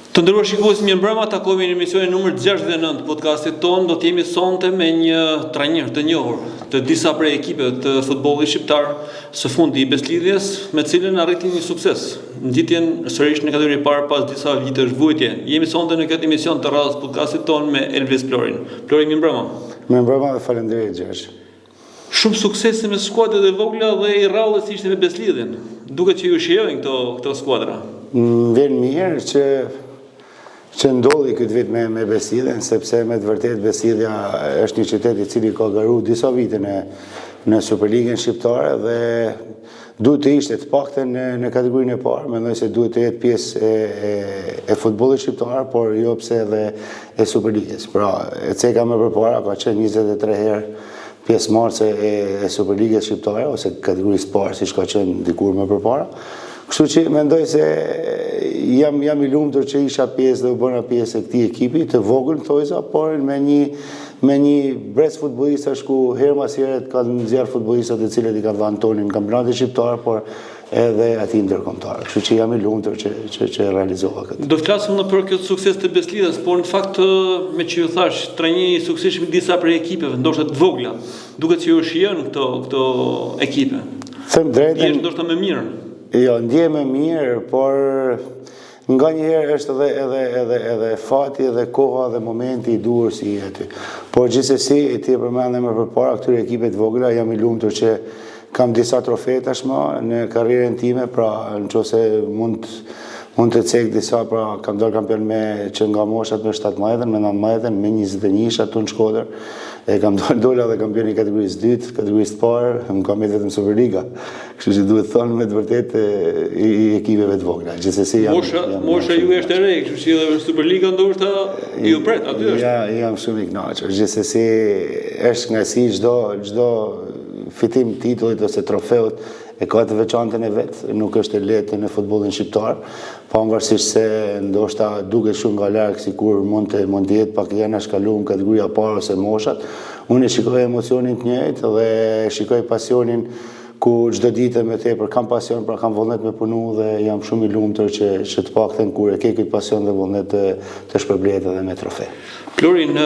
Të nderuar shikues, mirë mbrëma, takohemi në emisionin numër 69 podcastit ton. Do të jemi sonte me një trajner të njohur të disa prej ekipeve të futbollit shqiptar, së fundi i Beslidhjes, me të cilën arriti një sukses. Ngjitjen sërish në kategorinë e parë pas disa vitesh vujtje. Jemi sonte në këtë emision të radhës podcastit ton me Elvis Plorin. Plori, mirë mbrëma. Mirë mbrëma dhe faleminderit Gjergj. Shumë suksese me skuadrat e vogla dhe i rrallës ishte me Beslidhjen. Duket që ju shijojnë këto skuadra. Vjen mirë që ndodhi këtë vit me Beslidhjen, sepse me të vërtet Beslidhja është një qytet i cili ka garu disa vite në Superligën shqiptare dhe duhet të ishte të paktën në kategorinë e parë, mendoj se duhet të jetë pjesë e futbollit shqiptar, por jo pse edhe e Superligës. Pra, e ceka më përpara ka qenë 23 herë pjesëmarrëse e Superligës shqiptare ose kategorisë parë, siç ka qenë dikur më përpara. Kështu që mendoj se jam i lumtur që isha pjesë dhe u bëna pjesë e këtij ekipi të vogël thojza, por me një brez futbollistash ku herë pas here kanë nxjerr futbollistat të cilët i kanë dhënë tonin në kampionatin shqiptar, por edhe aty ndërkombëtar. Kështu që jam i lumtur që realizova këtë. Do të flasim për këtë sukses të Beslidhjes, por në fakt me që ju thash, trajneri i suksesshëm i disa prej ekipeve, ndoshta të vogla, duket që ju shijon këto ekipe. Them drejtën, është ndoshta më mirë. Jo, ndje më mirë, por nga njëherë është edhe fati dhe koha dhe momenti i duhur si aty. Por gjithsesi, ti e përmendëm më përpara këtyre ekipeve të vogla, jam i lumtur që kam disa trofe tashmë në karrierën time, pra nëse mund të cek disa, pra kam dalë kampion që nga moshat me 17, me 19, me 21 atu në Shkodër. E kam dola dhe kampion i kategorisë 2, kategorisë parë, më kam jetë vetëm Superliga. Kështu që duhet thonë me të vërtet i ekipeve të vogla. Gjithsesi mosha ju është e re, kështu që edhe Superliga ndoshta ju pret aty është. Ja, jam shumë i kënaqur. Gjithsesi është kënaqësi çdo fitim titullit ose trofeut e ka të veçantën e vet, nuk është e lehtë në futbollin shqiptar, pavarësisht se ndoshta duket shumë nga larg sikur mund të jetë pak janë shkaluar kategoria parë ose moshat. Unë shikoj emocionin të njëjtë dhe shikoj pasionin ku çdo ditë më tepër kam pasion, pra kam vullnet me punu dhe jam shumë i lumtur që të paktën kur e ke këtë pasion dhe vullnet të shpërblet edhe me trofe. Plori, në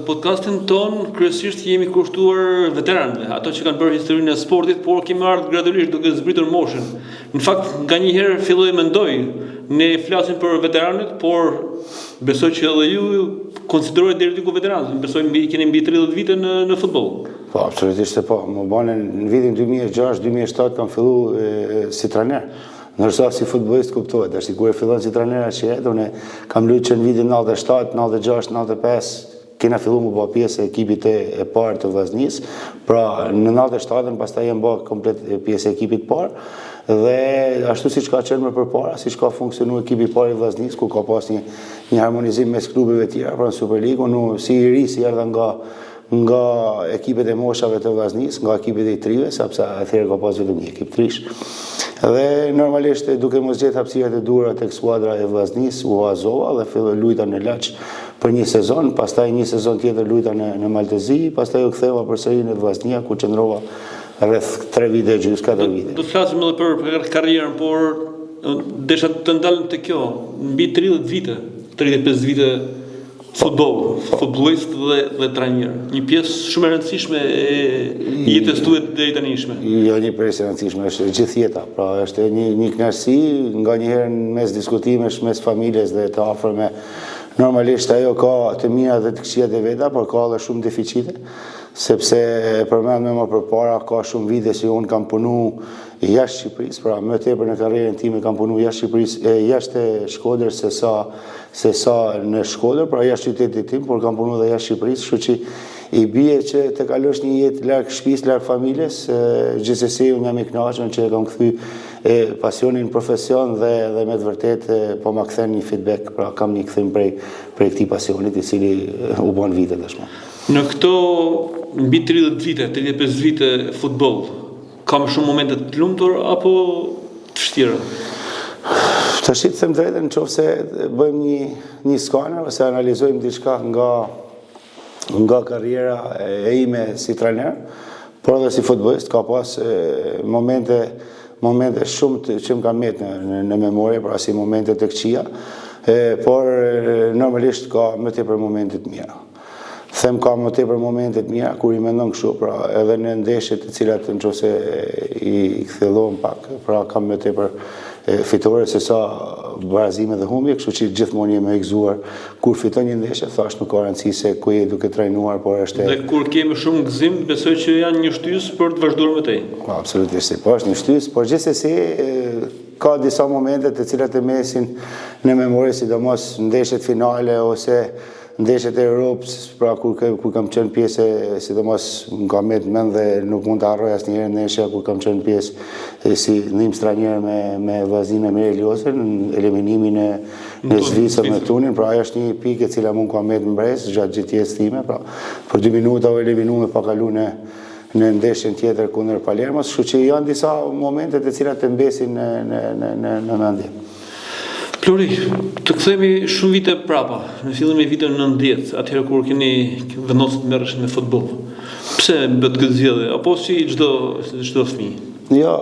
podcastin ton kryesisht jemi kushtuar veteranëve, ato që kanë bërë historinë e sportit, por kemi ardhur gradualisht duke zbritur moshën. Në fakt, nganjëherë filloj mendoj, ne flasim për veteranët, por besoj që edhe ju konsiderohet deri diku veteranët. Besoj keni mbi 30 vite në futboll. Po, absolutisht po. Më bane në vitin 2006-2007 kam filluar si trajner. Ndërsa si futbollist kuptohet, është kur e fillon si trajner atje, unë kam luajtur në vitin 97, 96, 95, kena filluar më bë pjesë e ekipit e parë të Vllaznisë. Pra në 97-ën pastaj jam bë komplet pjesë e ekipit të parë dhe ashtu siç ka qenë më përpara, siç ka funksionuar ekipi i parë i Vllaznisë, ku ka pas një harmonizim mes klubeve të tjera, pra në Superligë, unë si i ri si erdha nga ekipet e moshave të Vllaznisë, nga ekipet e trive, sepse atëherë ka pas vetëm një ekip trish. Dhe normalisht duke mos gjetë hapësirat e duhura tek skuadra e Vllaznisë u azova dhe filloi luajta në Laç për një sezon, pastaj një sezon tjetër luajta në Maltezi, pastaj u ktheva përsëri në Vllaznia ku qëndrova rreth 3 vite gjys, 4 vite. Do të flasim edhe për karrierën, por desha të ndalem te kjo, mbi 30 vite, 35 vite futbollist dhe trajner. Një pjesë shumë e rëndësishme e jetës tuaj deri tanishme. Jo, një pjesë e rëndësishme është gjithë jeta. Pra është një kënaqësi, nganjëherë mes diskutimesh mes familjes dhe të afërme. Normalisht ajo ka të mira dhe të këqijat e veta, por ka edhe shumë deficite, sepse përmendëm më përpara ka shumë vite që unë kam punu jashtë Shqipërisë, pra më tepër në karrierën time kam punu jashtë Shqipërisë, jashtë Shkodër se sa në Shkodër, pra jashtë qytetit tim, por kam punu edhe jashtë Shqipërisë, kështu që i bie që të kalosh një jetë larg shtëpisë, larg familjes, gjithsesi unë jam i kënaqur që kam kthy pasionin profesion dhe me të vërtetë po ma kthen një feedback, pra kam një kthim prej këtij pasionit i cili u bën vite tashmë. Në këto mbi 30 vite, 35 vite futboll, kam shumë momente të lumtur apo të vështira? Tash të them drejtën, nëse bëjmë një skaner ose analizojmë diçka nga karriera e ime si trajner, por edhe si futbollist, ka pas momente shumë që më kanë metë në memorie, pra si momente të këqija, por normalisht ka më tepër momente të mira. Them ka më tepër momente të mira kur I mendon kështu, pra edhe në ndeshjet të cilat nëse I kthellon pak, pra kam më tepër fitore se sa barazime dhe humbje, kështu që gjithmonë jemi e gëzuar kur fiton një ndeshje, thash nuk ka rëndësi se ku je duke trajnuar, por është Dhe kur kemi shumë gëzim, besoj që janë një shtys për të vazhduar me tej. Absolutisht, po është një shtys, por gjithsesi ka disa momente të cilat e mesin në memori, sidomos ndeshjet finale ose ndeshjet e Europës, pra kur kam qenë pjesë, sidomos më ka mend dhe nuk mund të harroj asnjëherë ndeshja kur kam qenë pjesë si ndihmë stranjere me vllaznin Emir Eliosën në eliminimin e Zvicrës me Tunin, pra ajo është një pikë e cila mund ka mend mbres gjatë gjithë jetës time, pra për 2 minuta u eliminuam pa kalu në ndeshjen tjetër kundër Palermos, kështu që janë disa momente të cilat të mbesin në mendje. Flori, të kthehemi shumë vite prapa, në fillim e viteve 90, atëherë kur keni vendosur të merresh me futboll. Pse bët këtë zgjedhje, apo si çdo fëmijë? Jo,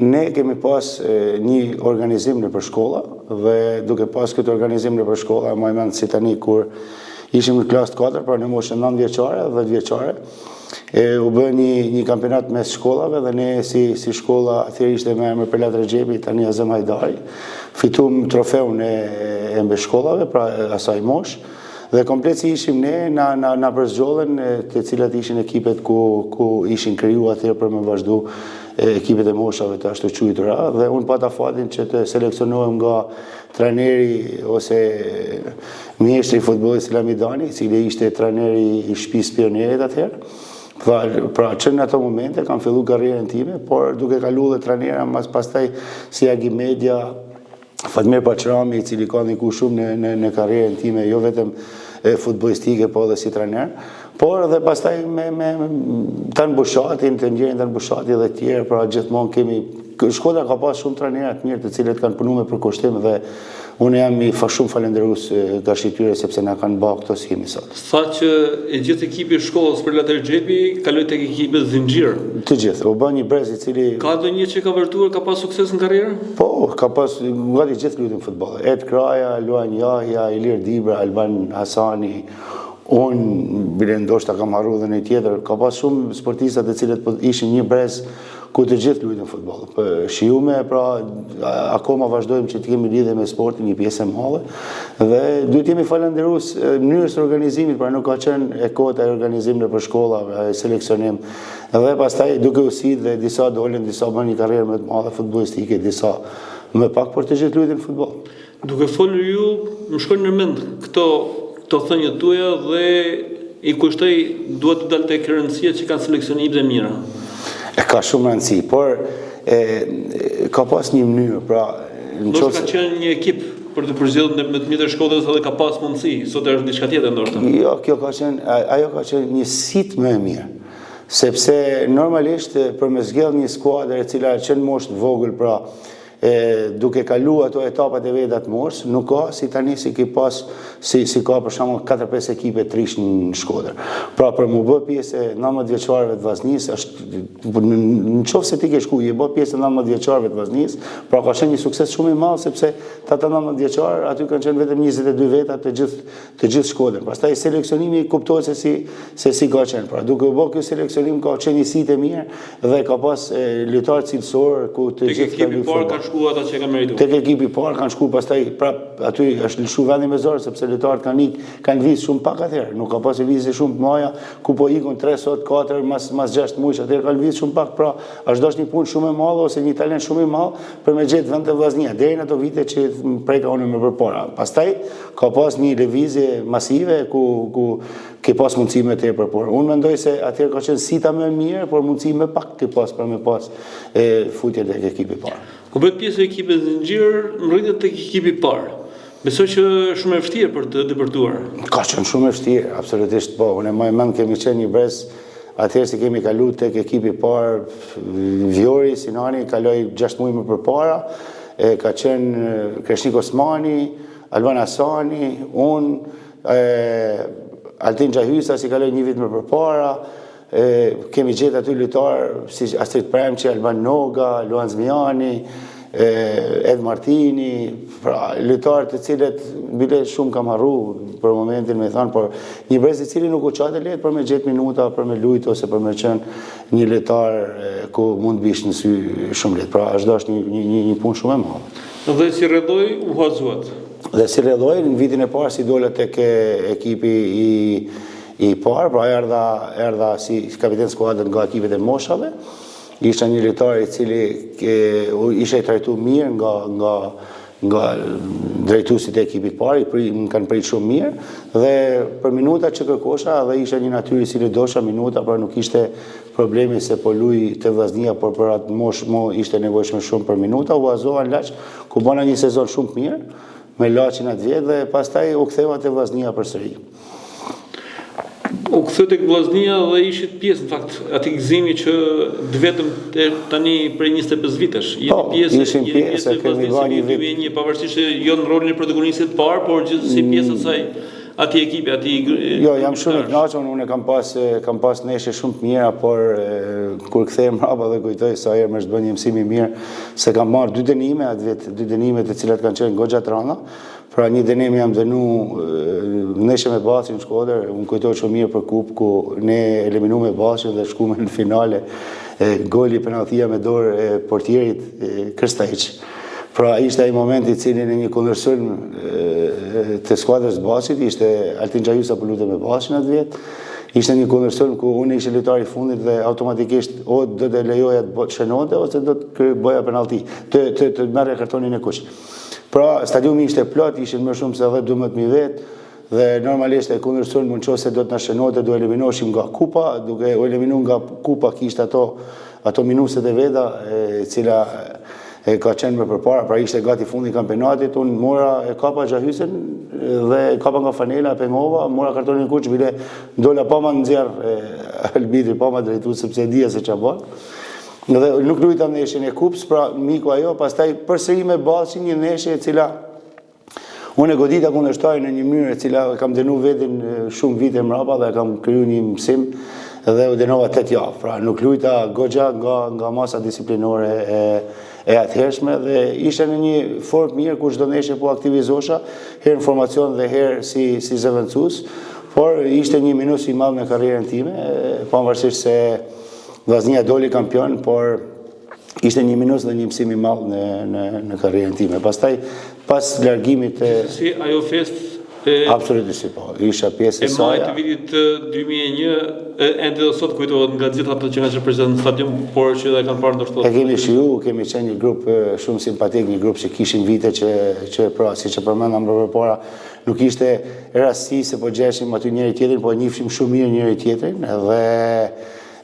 ne kemi pas një organizim nëpër shkolla dhe duke pas këtë organizim nëpër shkolla, më mend si tani kur ishim në klasë 4, pra në moshën 9 vjeçare dhe 10 vjeçare, u bë një kampionat mes shkollave dhe ne si shkolla atëherë ishte me emër Pelat Rexhepi, tani Azem Hajdari, fituam trofeun e mbeshkollave, pra asaj mosh, dhe komplet si ishim ne na përzgjollën të cilat ishin ekipet ku ishin kriju atëherë për me vazhdu ekipet e moshave të ashtu quajtura, dhe unë pata fatin që të seleksionohem nga trajneri ose mjeshtri I futbollit Selami Dani, I cili ishte trajneri I shtëpisë Pionerit atëherë. Pra që në ato momente kam fillu karrierën time, por duke kalu dhe trajnera pastaj si Agi Media, Fatmir Paqrami, I cili ka ndiku shumë në karrierën time, jo vetëm futbollistike, po edhe si trajner, por edhe pastaj me Tan Bushatin, të njerin Tan Bushati dhe tjerë, pra gjithmonë kemi Shkodra ka pas shumë trajnera të mirë të cilët kanë punuar me përkushtim dhe unë jam I shumë falendërues tash tyre sepse na kanë bërë këto si jemi sot. Tha që e gjithë ekipi I shkollës për Pelat Rexhepi kaloi tek ekipi Zinxhir. Të gjithë, u bë një brez I cili Ka ndonjë që ka vërtuar, ka pas sukses në karrierë? Po, ka pas gati gjithë luajnë futboll. Ed Kraja, Luan Jahja, Ilir Dibra, Alban Hasani, unë bile ndoshta kam harruar dhe në tjetër, ka pas shumë sportistë të cilët ishin një brez ku të gjithë luajnë futboll. Shijume, pra akoma vazhdojmë që të kemi lidhje me sportin, një pjesë e madhe, dhe duhet jemi falendërues mënyrës së organizimit, pra nuk ka qenë e kota e organizim nëpër shkolla, seleksionim, dhe pastaj duke u sill dhe disa dolën, disa bën një karrierë më të madhe futbollistike, disa më pak, por të gjithë luajnë futboll. Duke folur ju, më shkojnë në mend këto thënjet tuaja dhe I kushtoj duhet të dalë tek rëndësia që kanë seleksionimit e mira. Ka shumë rëndësi, por ka pas një mënyrë, pra ka qenë një ekip për të përzgjedhur me të njëjtën shkollës edhe ka pas mundësi, sot është diçka tjetër ndoshta. Jo, ajo ka qenë një sit më e mirë, sepse normalisht për me zgjedh një skuadër e cila qenë moshë të vogël, pra duke kalu ato etapat e veta të moshës, nuk ka si tani si ki pas si ka për shembull 4-5 ekipe të rish në Shkodër. Pra për mu bë pjesë 19 vjeçarëve të vllaznisë, në qoftë se ti ke shku, je bë pjesë 19 vjeçarëve të vllaznisë, pra ka qenë një sukses shumë I madh sepse ata 19 vjeçar aty kanë qenë vetëm 22 veta të gjithë Shkodër. Pastaj seleksionimi kuptohet se si ka qenë. Pra duke u bë ky seleksionim ka qenë një sit e mirë dhe ka pas lojtarë cilësor ku të gjithë kanë shkuar ata që kanë merituar. Tek ekipi I parë kanë shkuar, pastaj prap aty është lëshu vendi me zor sepse lojtarët kanë vizë shumë pak atëherë, nuk ka pasur vizë shumë të mëdha, ku po ikun 3 sot 4 mas 6 muaj, atëherë kanë vizë shumë pak, pra është dosh një punë shumë e madhe ose një talent shumë I madh për me gjetë vend të vllaznia deri në ato vite që preka unë më përpara. Pastaj ka pas një lëvizje masive ku ke pas mundësi më tepër, por unë mendoj se atëherë ka qenë sita më mirë, por mundësi më pak ke pas për me pas futje tek ekipi I parë. Ku bëhet pjesë e ekipit Zinxhir, rritet tek ekipi I parë. Besoj që është shumë e vështirë për të depërtuar. Ka qenë shumë e vështirë, absolutisht po. Unë më mend kemi qenë një brez, atëherë se kemi kaluar tek ekipi I parë, Vjori Sinani kaloi 6 muaj më përpara, ka qenë Kreshnik Osmani, Alban Hasani, unë, Altin Xhahysa si kaloi një vit më përpara, kemi gjetë aty lojtarë si Astrid Premçi, Alban Noga, Luan Zmiani, Ed Martini, pra lojtarë të cilët bile shumë kam harru për momentin me thanë, por një brez i cili nuk u qatë letë për me gjetë minuta, për me lujtë ose për me qenë një lojtar ku mund bish në sy shumë letë. Pra është dash një punë shumë e madhe. Dhe si rrëdoj u hazuat? Dhe si rrëdoj në vitin e parë si dole tek ekipi i parë, pra erdha si kapiten skuadrën nga ekipet e moshave. Ishte një lojtar i cili ishte trajtu mirë nga drejtuesit e ekipit parë, më kanë prit shumë mirë, dhe për minuta që kërkosha, dhe ishte një natyrë i cili dosha minuta, pra nuk ishte problemi se po luj të Vllaznia, por për atë moshë ishte nevojshme shumë për minuta, u azova në Laç, ku bona një sezon shumë mirë, me Laçin atë vjet, dhe pastaj u ktheva te Vllaznia përsëri. U ktheu tek Vllaznia dhe ishit pjesë në fakt aty gëzimi që vetëm tani prej 25 vitesh ishim pjesë e Vllaznisë, pavarësisht se jo në rolin e protagonistit të parë, por gjithsesi pjesë e saj aty ekipi, aty. Jo, jam shumë i kënaqur, unë kam pas neshe shumë të mira, por kur kthehem mbrapa dhe kujtoj sa herë më është bën një mësim i mirë, se kam marrë 2 dënime atë vit, 2 dënime të cilat kanë qenë goxha të rënda. Pra një dënim jam dënu neshe me Ballçin në Shkodër, unë kujtoj shumë mirë për kupë ku ne eliminu me Ballçin dhe shkume në finale, goli penaltia me dorë e portierit Krstajic. Pra ishte ai momenti i cili në një kundërsulm të skuadrës Ballçit, ishte Altin Xhajusa po lutej me Ballçin atë vjet. Ishte një kundërsulm ku unë ishe lojtari i fundit dhe automatikisht o do të lejoja të shënonte ose do të bëja penalti, të merrja kartonin e kuq. Pra stadiumi ishte plot, ishin më shumë se 12.000 vetë, dhe normalisht e kundërsulm në qoftë se do të na shënote, do eliminoshim nga kupa, duke u eliminu nga kupa kishte ato minuset e veta, cila ka qenë më përpara, pra ishte gati fundi kampionatit, unë mora e kapa Xhahysen dhe kapa nga Fanela, pengova, mora kartonin e kuq, bile dola pa ma nxjerr arbitri, pa ma drejtu, sepse dija se ç'a bën. Dhe nuk lujtam neshin e kupës, pra miku ajo, pastaj përsëri me Ballçin një neshe e cila unë e godita kundërshtarin në një mënyrë e cila kam dënu vetin shumë vite mrapa dhe kam kriju një mësim dhe u dënova 8 javë. Pra nuk lujta goxha nga masa disiplinore e atëhershme dhe ishte në një formë mirë ku çdo neshe po aktivizosha, herë në formacion dhe herë si zëvendësues, por ishte një minus i madh në karrierën time, pavarësisht se Vllaznia doli kampion, por ishte një minus dhe një mësim i madh në karrierën time. Pastaj pas largimit si ajo fest absolutisht po, isha pjesë e saj. E majtë vitit 2001, ende dhe sot kujtohet nga gjithë ato që nga që prezent në stadium, por që dhe kanë parë ndërshtot. E kemi shiju, kemi qenë një grup shumë simpatik, një grup që kishim vite që pra, si që përmendam përpara, nuk ishte rasti se po gjeshim aty njëri tjetrin, po njihshim shumë mirë njëri tjetrin, dhe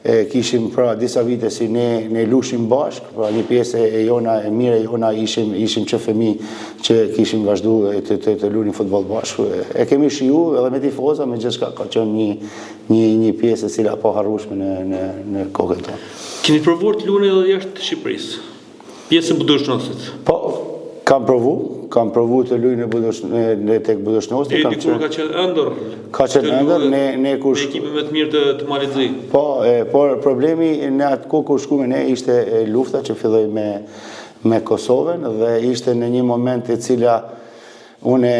kishim pra disa vite si ne lushim bashk, pra një pjesë e jona e mire jona ishim që fëmijë që kishim vazhdu të luajmë futboll bashk. E kemi shiju edhe me tifoza, me gjithçka ka qenë një pjesë e cila po harrueshme në kokën tonë. Keni provuar të luani edhe jashtë Shqipërisë? Pjesë e Budućnosit? Po, kam provu të luaj në tek Budućnosti. Dikur ka qenë ëndër? Ka qenë ëndër, ne kur ekipe më të mirë të Malizit. Po, por problemi në atë kohë kur shkuam ne ishte lufta që filloi me Kosovën dhe ishte në një moment e cila unë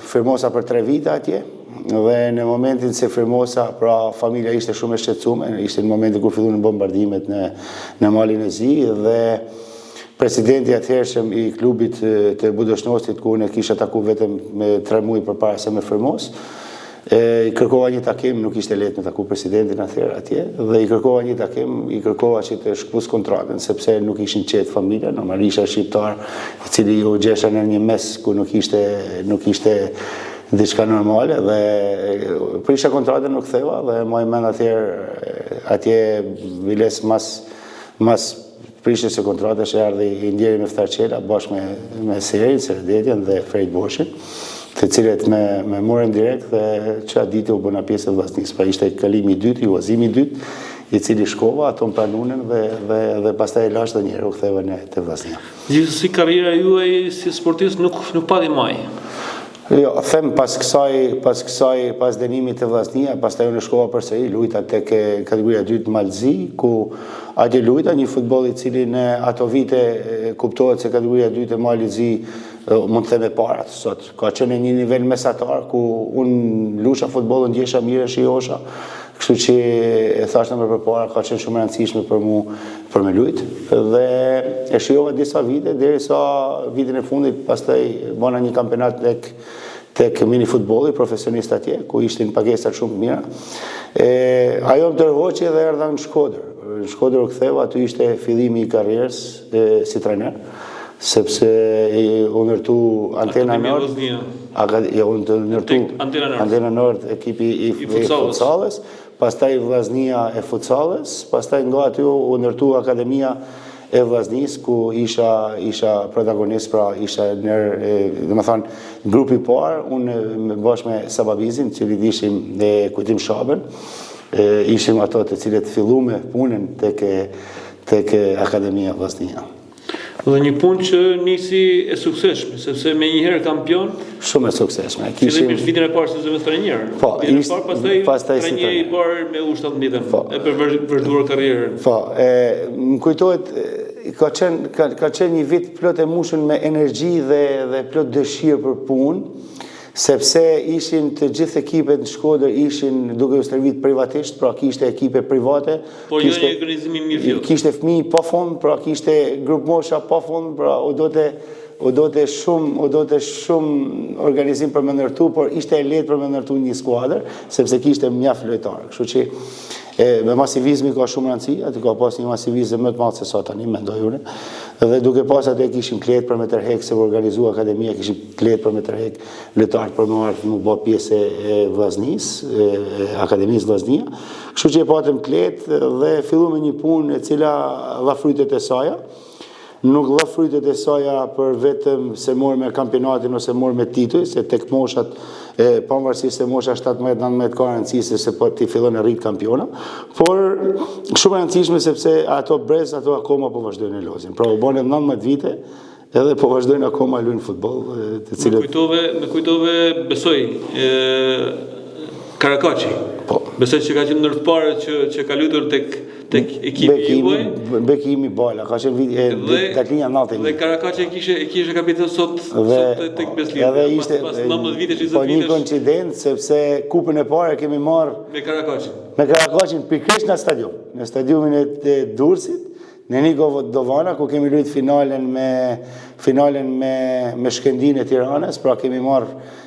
firmosa për 3 vite atje, dhe në momentin se firmosa, pra familja ishte shumë e shqetësuar, ishte në momentin kur filluan bombardimet në malin e Zi, dhe presidenti atëhershëm i klubit të Budućnosit, ku unë kisha taku vetëm me 3 muaj përpara se me firmos, i kërkova një takim, nuk ishte lehtë me taku presidentin atëherë atje, dhe i kërkova një takim, i kërkova që të shkpus kontratën, sepse nuk ishin qetë familja, normalisht isha shqiptar, i cili u gjesha në një mes ku nuk ishte diçka normale, dhe prisha kontratën nuk ktheva, dhe më mend atje viles mas prishjes së kontratës erdhi i ndjeri me Ftarçela bashkë me Serin, Seredetjen dhe Frejt Boshin, të cilët me morën direkt dhe që atë ditë u bëna pjesë e Vllaznisë. Pra ishte kalimi i dytë, juazimi i dytë, i cili shkova, ato më pranuan dhe pastaj e lash dhe njerë u ktheva te Vllaznia. Gjithsesi karriera juaj si sportist nuk pati maj. Jo, them pas dënimit të Vllaznia, pastaj unë shkova përsëri, luajta tek kategoria 2 të Malzi, ku atje luajta një futboll i cili në ato vite kuptohet se kategoria 2 të Malzi mund të them e para sot. Ka qenë një nivel mesatar ku unë luajsha futbollin, ndjesha mirë, shijosha. Kështu që e thashtë më përpara, ka qenë shumë e rëndësishme për me luajt. Dhe e shijova disa vite, derisa vitin e fundit, pastaj bëna një kampionat tek mini futbolli profesionist atje, ku ishin pagesat shumë të mira. Ajo më tërhoqi dhe erdha në Shkodër. Në Shkodër u ktheva, aty ishte fillimi i karrierës si trajner, sepse u ndërtu Antena Nord, Antena Nord ekipi i futsalles, pastaj Vllaznia e futsalles, pastaj nga aty u ndërtu Akademia e Vllaznis, ku isha protagonist, pra isha grupi parë, unë bashkë me Sababizin, cili ishim në Kujtim Shabën, ishim ato të cilët fillume punën tek Akademia e Vllaznia. Dhe një punë që nisi e sukseshme, sepse me njëherë kampion. Shumë e sukseshme. Fillimisht vitin e parë si zëvendës trajner. Po, vitin e parë pastaj trajner i parë me U17, e për vazhduar karrierën. Po, më kujtohet, ka qenë një vit plot e mushën me energji dhe plot dëshirë për punë, sepse ishin të gjithë ekipet në Shkodër ishin duke u stërvit privatisht, pra kishte ekipe private, por jo një organizimi mirë fillë. Kishte fëmijë pa fond, pra kishte grup mosha pa fond, pra u dote shumë organizim për me ndërtu, por ishte e lehtë për me ndërtu një skuadër, sepse kishte mjaft lojtarë. Kështu që me masivizmi ka shumë rëndësi, aty ka pas një masivizëm më të madh se sa tani, mendoj unë. Dhe duke pas atë kishim kletë për me tërhek, se u organizua akademia, kishim kletë për me tërhek lojtarë për më bë pjesë e Vllaznis, Akademisë Vllaznia. Kështu që e patëm kletë dhe filluam një punë e cila dha frytet e saj. Nuk dha frytet e saja për vetëm se morë me kampionatin ose morë me tituj, se tek moshat, pavarësisht se mosha 17-19 ka rëndësishme se po ti fillon e rrit kampiona, por shumë e rëndësishme sepse ato brez, ato akoma po vazhdojnë e lozin. Pra u bën 19 vite, edhe po vazhdojnë akoma luajnë futboll, të cilët më kujtove besoj Karakaçi. Po. Besoj që ka qenë ndër të parët që ka luajtur tek ekipi juaj. Bekimi Bala, ka qenë vit Katlinja 90. Dhe Karakaçi e kishte kapitan sot tek Beslia. Edhe ishte pas 19 vitesh, 20 vitesh. Po një koincidencë sepse kupën e parë kemi marrë me Karakaçin. Me Karakaçin pikërisht në stadium, në stadiumin e Durrësit, në Niko Dovana, ku kemi luajtur finalen me Shkëndin e Tiranës, pra kemi marrë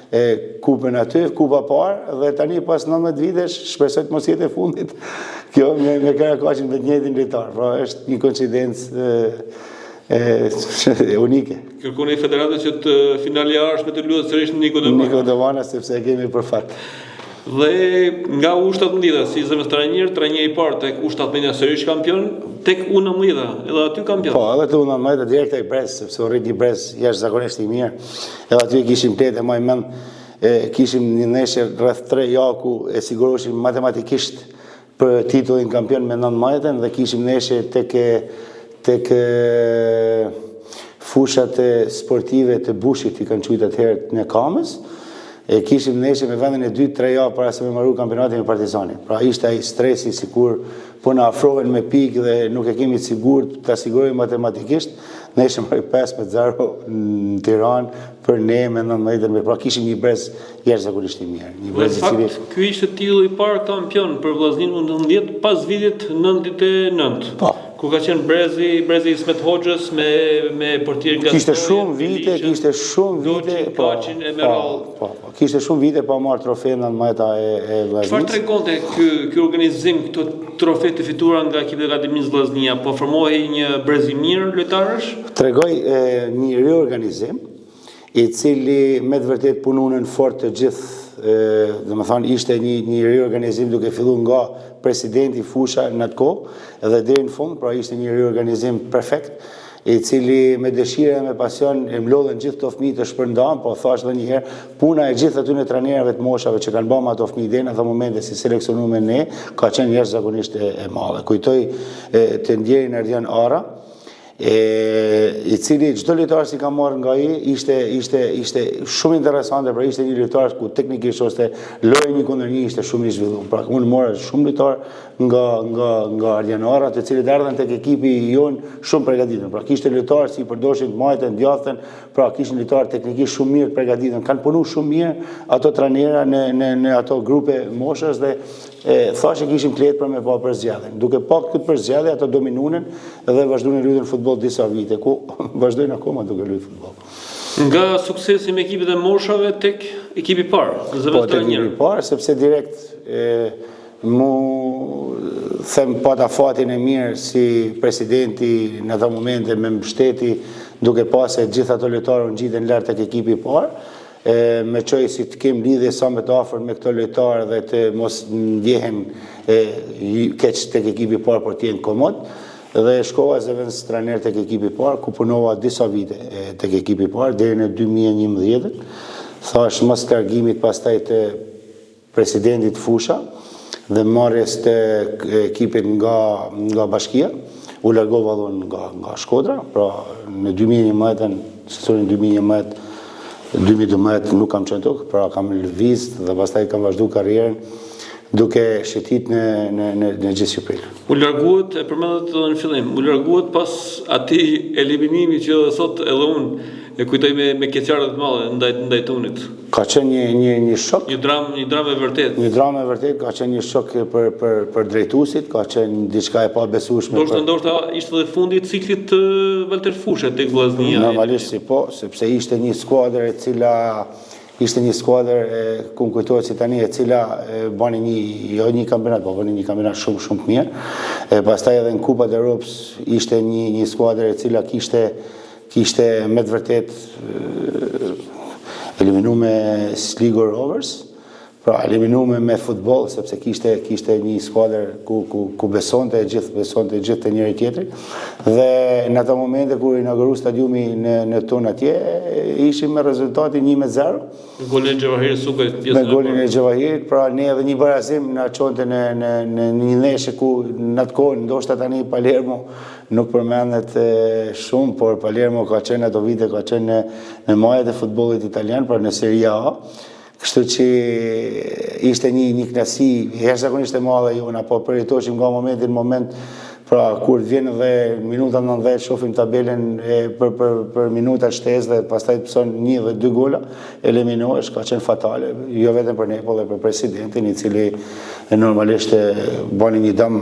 kupën aty, kupa parë, dhe tani pas 19 vitesh, shpresoj të mos jetë e fundit, kjo me Karakaçin me të njëjtin lojtar. Pra është një koincidencë unike. Kërkoni federatës që të finali ardhshme të luhet sërish në Niko Dovana. Niko Dovana, sepse e kemi për fat. Dhe nga U17 si zëvendës trajner i parë tek U17 sërish kampion, tek U19 edhe aty kampion. Po, edhe te U19 direkt tek brez, sepse u rrit një brez jashtëzakonisht i mirë. Edhe aty kishim tetë, më mend, kishim një ndeshje rreth 3 javë ku e siguroheshim matematikisht për titullin kampion me 19 dhe kishim ndeshje tek fushat sportive të Bushit i kanë quajtur atëherë në Kamës. Kishim ndeshje me vendin e 2-3 javë para se me marru kampionatin me Partizanin. Pra ishte ai stresi sikur po na afrohen me pikë dhe nuk e kemi të sigurt ta sigurojmë matematikisht. Ne ishim marrë 5-0 në Tiranë për ne me 19, pra kishim një brez jashtëzakonisht i mirë. Një brez i cili ky ishte titulli i parë kampion për Vllaznin në 19 pas vitit 99. Po. Ku ka qenë brezi Ismet Hoxhës me portier nga kishte shumë vite, Kaçin e Merall. Po, kishte shumë vite pa marrë trofe në 19 e Vllaznis. Çfarë tregonte ky organizim, këto trofe të fituara nga ekipi i Akademisë Vllaznia, po formohej një brez i mirë lojtarësh? Tregoj një riorganizim i cili me të vërtet punonën fort të gjithë, domethënë ishte një riorganizim duke filluar nga presidenti fusha në atë kohë dhe deri në fund, pra ishte një riorganizim perfekt, i cili me dëshirë dhe me pasion e mlodhen gjithë të fëmijë të shpërndan, po thash edhe një herë, puna e gjithë aty në trajnerëve të moshave që kanë bërë ato fëmijë deri në ato momente si seleksionuar me ne, ka qenë jashtëzakonisht e madhe. Kujtoj të ndjerin Erdian Ara, I cili çdo lojtar si ka marrë nga ai ishte shumë interesante, pra ishte një lojtar ku teknikisht ose loja një kundër një ishte shumë i zhvilluar. Pra unë mora shumë lojtar nga Ardianara, të cilët erdhën tek ekipi jon shumë përgatitur. Pra kishte lojtar si përdoshin të majtën, djathtën, pra kishin lojtar teknikisht shumë mirë të përgatitur. Kanë punuar shumë mirë ato trajnera në ato grupe moshës dhe thashë kishim kletë për me pa për zgjedhjen. Duke pa këtë për zgjedhje, ato dominuan dhe vazhdojnë luajnë futboll disa vite, ku vazhdojnë akoma duke luajtur futboll. Nga suksesi me ekipet e moshave tek ekipi parë, po tek ekipi parë, sepse direkt mu them pata fatin e mirë si presidenti në ato momente me mbështeti, duke pasë gjithë ato lojtarë ngjiten lart tek ekipi parë. Me qoj si të kem lidhje sa me të afër me këto lojtarë dhe të mos ndjehen keq tek ekipi parë për të jenë komod. Dhe shkova zëvendës trajner tek ekipi parë, ku punova disa vite tek ekipi parë deri në 2011. Thash mos largimit pastaj të presidentit Fusha dhe marrjes të ekipit nga bashkia, u largova dhon nga Shkodra, pra në 2011, sezonin 2012 nuk kam qenë tokë, pra kam lëviz dhe pastaj kam vazhdu karrierën duke shetit në gjithë Shqipërinë. U larguat, e përmendet edhe në fillim, u larguat pas atij eliminimi që sot edhe unë e kujtoj me keqardhje të mëdha ndaj Tunit. Ka qenë një shok. Një dramë e vërtetë. Një dramë e vërtetë, ka qenë një shok për drejtuesit, ka qenë diçka e pabesueshme. Ndoshta ishte edhe fundi i ciklit të Valter Fushit tek Vllaznia. Normalisht si po, sepse ishte një skuadër e cila ishte një skuadër ku më kujtohet si tani, e cila bani një kampionat, po bani një kampionat shumë të mirë. Pastaj edhe në Kupat e Europës ishte një skuadër e cila kishte me të vërtet eliminu me Sligo Rovers, pra eliminu me futboll, sepse kishte një skuadër ku besonte gjithë të njëri tjetri. Dhe në ato momente kur inauguru stadiumi në tonë atje, ishim me rezultatin 1-0. Golin e Xhevahirit Sukaj. Me golin e Xhevahirit, pra ne edhe një barazim na çonte në një ndeshje ku në atë kohë ndoshta tani Palermo nuk përmendet shumë, por Palermo ka qenë ato vite, ka qenë në majat e futbollit italian, pra në Serie A. Kështu që ishte një knasi jashtëzakonisht e madhe jona, po përjetoshim nga momenti në moment, pra kur vjen dhe minuta 90 shohim tabelen për minuta shtesë dhe pastaj të pëson 1 dhe 2 gola, eliminohesh, ka qenë fatale, jo vetëm për ne, po dhe për presidentin, i cili normalisht bani një dëm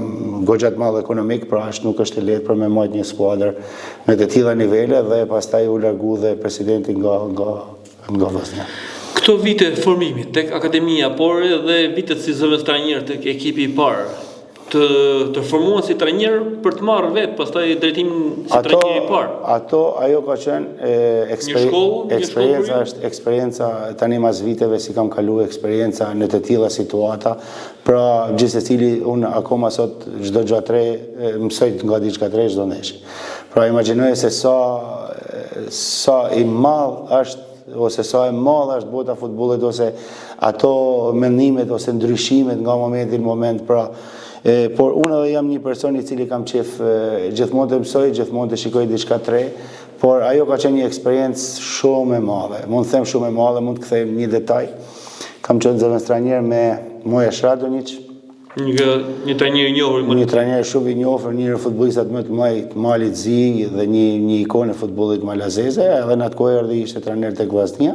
goxha të madh ekonomik, pra nuk është e lehtë për me majt një skuadër në të tilla nivele dhe pastaj u largu dhe presidenti nga Vllaznia. Këto vite formimit tek akademia, por edhe vitet si zëvendës trajner tek ekipi i parë, të formuan si trajner për të marrë vetë pastaj drejtimin si trajner i parë. Ajo ka qenë eksperienca tani mas viteve si kam kalu eksperienca në të tilla situata, pra gjithsecili unë akoma sot çdo gjë tre mësoj nga diçka tre çdo ndeshje. Pra imagjinoj se sa i madh është ose sa e madhe është bota futbollit, ose ato mendimet ose ndryshimet nga momenti në moment, pra por unë edhe jam një person i cili kam qef gjithmonë të mësoj, gjithmonë të shikoj diçka tre, por ajo ka qenë një eksperiencë shumë e madhe. Mund të them shumë e madhe, mund të kthejmë një detaj. Kam qenë zëvendës trajner me Moja Shradonic, një trajner i njohur, një trajner shumë i njohur, një futbollistat më të mëdhenj të Malit Zi dhe një ikonë e futbollit malazeze, edhe në atë kohë erdhi ishte trajner tek Vllaznia.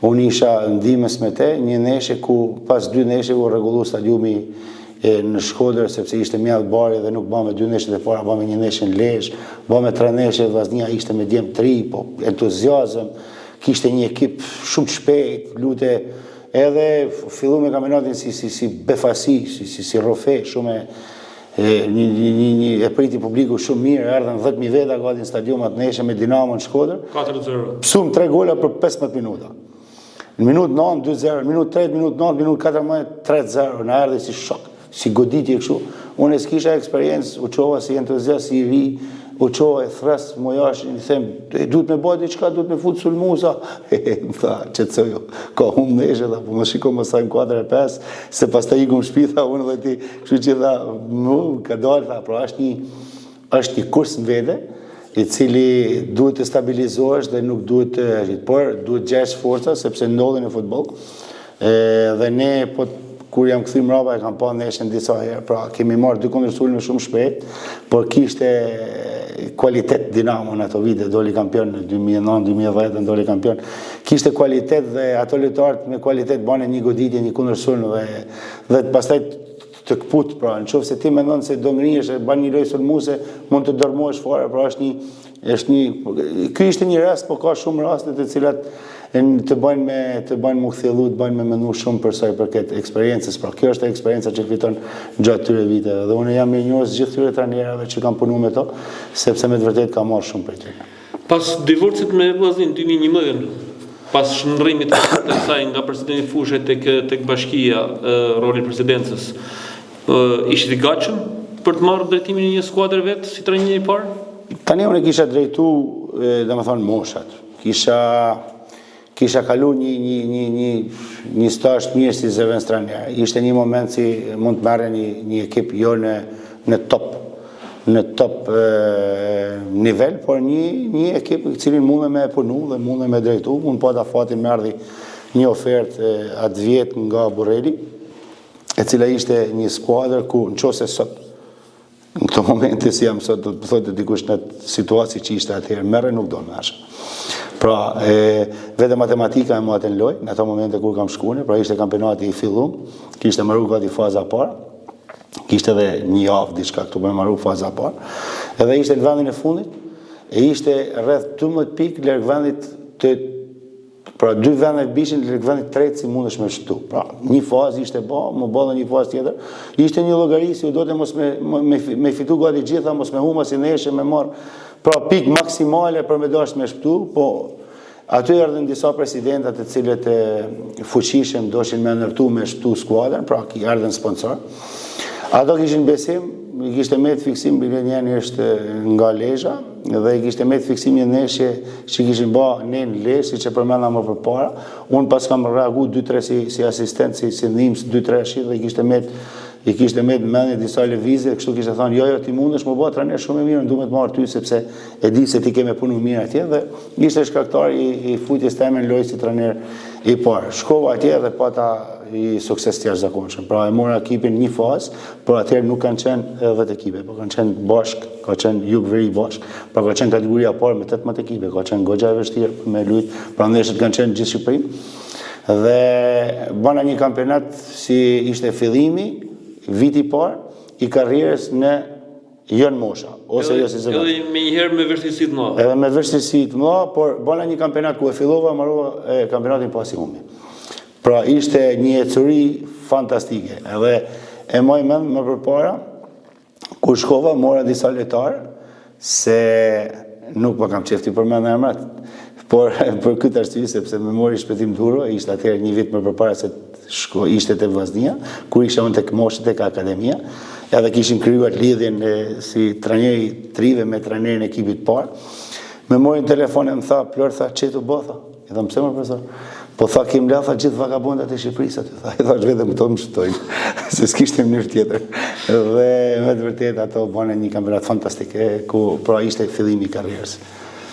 Unë isha ndihmës me te, një ndeshje ku pas 2 ndeshjeve u rregullu stadiumi në Shkodër, sepse ishte mjaft bari dhe nuk bëme 2 ndeshjet e para, bëme një ndeshje në Lezhë, bëme 3 ndeshje, Vllaznia ishte me djem 3, po entuziazëm, kishte një ekip shumë të shpejt, lute edhe fillu me kampionatin si befasi, si rofe, shumë e priti publiku shumë mirë, erdhen 10.000 veta gati në stadium atë ndeshje me Dinamo në Shkodër. 4-0. Psum 3 gola për 15 minuta. Në minutë 9, 2-0, minutë 3, minutë 9, minutë 14, 3-0, në erdhi si shok, si goditje kështu. Unë s'kisha eksperiencë, u qova si entuziast, si i ri, u qova e thras Mojash, i them, duhet me bëjt diçka, duhet me fut sulmusa. Më tha, qetësojo, ka humbë ndeshje, po më shiko më sajnë 4-5, se pas ta ikum shpitha, unë dhe ti, kështu që tha, ka dalë, tha, pra është një kurs në vete, i cili duhet të stabilizohesh dhe nuk duhet të rrit, por duhet gjesh forca sepse ndodhin në futboll. Dhe ne kur jam kthy mbrapa e kam pa ndeshjen disa herë, pra kemi marrë 2 kundërsulme shumë shpejt, por kishte kualitet Dinamo në ato vite, doli kampion në 2009-2010, doli kampion. Kishte kualitet dhe ato lojtarët me kualitet bane një goditje, një kundërsulm dhe pastaj të këput, pra në qoftë se ti mendon se do ngrihesh e bën një lojë sulmuese, mund të dërmohesh fare, pra ky ishte një rast, por ka shumë raste të cilat të bëjnë mu kthjellu, të bëjnë me mendu shumë për sa i përket eksperiencës, pra kjo është eksperjenca që fiton gjatë këtyre viteve dhe unë jam mirënjohës gjithë këtyre trajnerëve që kanë punuar me to, sepse me të vërtetë ka marrë shumë prej tyre. Pas divorcit me vllazin 2011, pas shndrrimit të saj nga presidenti Fushë tek bashkia, roli presidencës, ishte i gatshëm për të marrë drejtimin e një skuadre vet si trajner i parë? Tani unë kisha drejtu, domethënë moshat. Kisha kalu një stazh të mirë si zëvendës trajner. Ishte një moment si mund të merre një ekip jo në top nivel, por një ekip i cili mundem me punu dhe mundem me drejtu. Unë po ta fatin më erdhi një ofertë atë vjet nga Burreli, e cila ishte një skuadër ku nëse sot në këto momente si jam sot, do të thotë dikush në situaci që ishte atëherë, merre nuk do më asha. Pra, vetë matematika e mua të loj, në ato momente kur kam shkuar, pra ishte kampionati i fillum, kishte marrë gati faza parë, kishte edhe një javë diçka këtu për marrë faza parë, edhe ishte në vendin e fundit, e ishte rreth 12 pikë larg vendit pra 2 vende bishin larg vendit tretë si mundesh me shtu. Pra, një fazë ishte më bëllë një fazë tjetër. Ishte një llogari si do të mos me fitu gati gjitha, mos me huma si neshe, me marr pra pikë maksimale për me dash me shtu, po aty erdhën disa presidentat të cilët fuqishëm doshin me ndërtu me shtu skuadrën, pra erdhën sponsor. Ato kishin besim, kishte me të fiksim, Bileniani është nga Lezhë, dhe kishte me të fiksim një ndeshje që kishin bë ne në Lezhë, siç e përmenda më përpara. Unë pas kam reagu 2-3 si asistent, si ndihmës 2-3 shit dhe i kishte me të mendje disa lëvizje, kështu kishte thënë, jo, ti mundesh më bë trajner shumë e mirë, në duhet marr ty sepse e di se ti ke me punu mirë atje dhe ishte shkaktar i futjes time në lojë si trajner i parë. Shkova atje dhe pata i sukses të jashtëzakonshëm. Pra e mora ekipin një fazë, por atëherë nuk kanë qenë 10 ekipe, por kanë qenë bashk, ka qenë Jug Veri bashk, pra ka qenë kategoria parë me 18 ekipe, ka qenë goxha e vështirë me lut, pra ndeshjet kanë qenë gjithë Shqipërinë. Dhe bëna një kampionat si ishte fillimi, viti parë i karrierës në jënë mosha, ose jo si zëgat. Edhe me njëherë me vështirësi të mëdha. Edhe me vështirësi të mëdha, por bëna një kampionat ku e fillova, marrova kampionatin pas i humbi. Pra ishte një ecuri fantastike, edhe e moj mend më përpara, kur shkova, mora disa lojtarë, se nuk po kam qefti për mend emrat, por për këtë arsye sepse më mori shpëtim duro, ishte atëherë një vit më përpara se ishte te Vllaznia, kur isha unë tek moshë tek akademia, edhe kishim krijuar lidhjen si trajneri trive me trajnerin e ekipit parë. Më mori në telefon e më tha, Plor, tha, çetu bë, tha. I tham, pse më profesor? Po tha, kim latha gjithë vagabondat e Shqipërisë aty, tha. I thash vetëm këto më shtojnë, se s'kishte mënyrë tjetër. Dhe me të vërtetë ato bënë një kampionat fantastik, ku pra ishte fillimi i karrierës.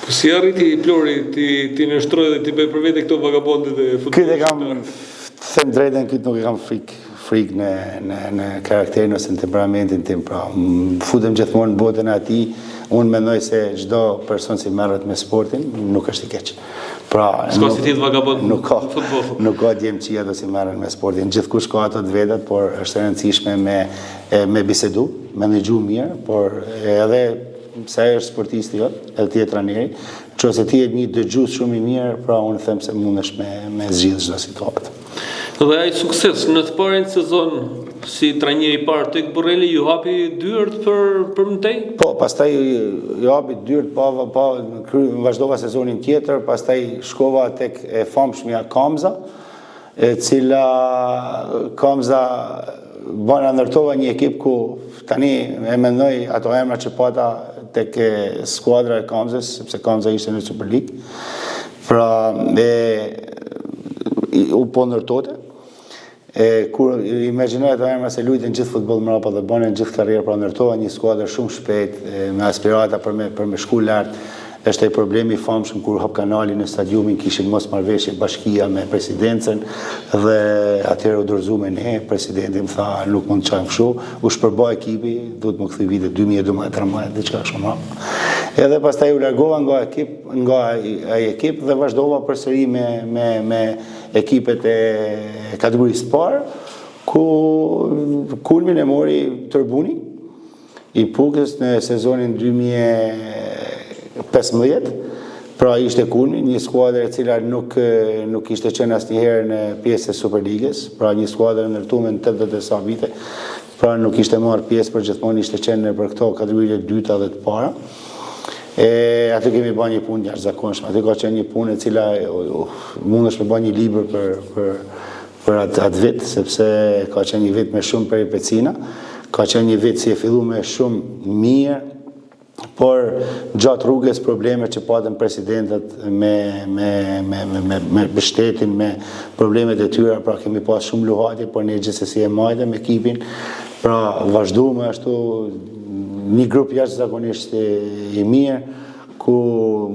Po si arriti Plori ti nështroj dhe ti bëj për vete këto vagabondet e futbollit? Këtë e kam, të them drejtën, këtë nuk e kam frikë në karakterin ose në temperamentin tim, pra futem gjithmonë në botën e atij. Unë mendoj se çdo person që merret me sportin nuk është i keq. Pra, s'ka si ti të vagabond në futboll. Nuk ka djemçi ato që merren me sportin. Gjithkush ka ato të vetat, por është e rëndësishme me bisedu, me ndëgju mirë, por edhe se ai është sportisti jot, edhe ti je trajneri, nëse ti je një dëgjues shumë i mirë, pra unë them se mundesh me zgjidh çdo situatë. Dhe ai sukses në të parin sezon si trajner i parë tek Burreli ju hapi dyert për mëtej? Po, pastaj ju hapi dyert pa vazhdova sezonin tjetër, pastaj shkova tek e famshmja Kamza, e cila Kamza bëna ndërtova një ekip ku tani e mendoj ato emra që pata tek skuadra e Kamzës, sepse Kamza ishte në Super League. Pra u po ndërtote. Kur imagjinoj ato emra se luajtën gjithë futboll mbrapa dhe bënin gjithë karrierë, pra ndërtohen një skuadër shumë shpejt me aspirata për me shku lart. Është ai problemi i famshëm kur hap kanali në stadiumin, kishin mos marrëveshje bashkia me presidencën dhe atëherë u dorëzu me ne, presidenti më tha nuk mund të çajm kështu, u shpërbua ekipi, duhet më kthy vitet 2012-13 diçka kështu. Edhe pastaj u largova nga ai ekip dhe vazhdova përsëri me ekipet e kategorisë parë, ku kulmin e mori Tërbuni i Pukës në sezonin 2015, pra ishte kulmi, një skuadër e cila nuk ishte qenë asnjëherë në pjesë e Superligës, pra një skuadër ndërtuar në 80 e sa vite, pra nuk ishte marrë pjesë për gjithmonë, ishte qenë për këto kategoritë e dyta dhe të para. Aty kemi bërë një punë jashtëzakonshme. Aty ka qenë një punë e cila mundesh me bërë një libër për atë vit, sepse ka qenë një vit me shumë peripecina, ka qenë një vit si e fillu me shumë mirë, por gjatë rrugës probleme që patën presidentët me shtetin, me problemet e tyra, pra kemi pas shumë luhatje, por ne gjithsesi e majtëm ekipin, pra vazhduam ashtu një grup jashtëzakonisht i mirë, ku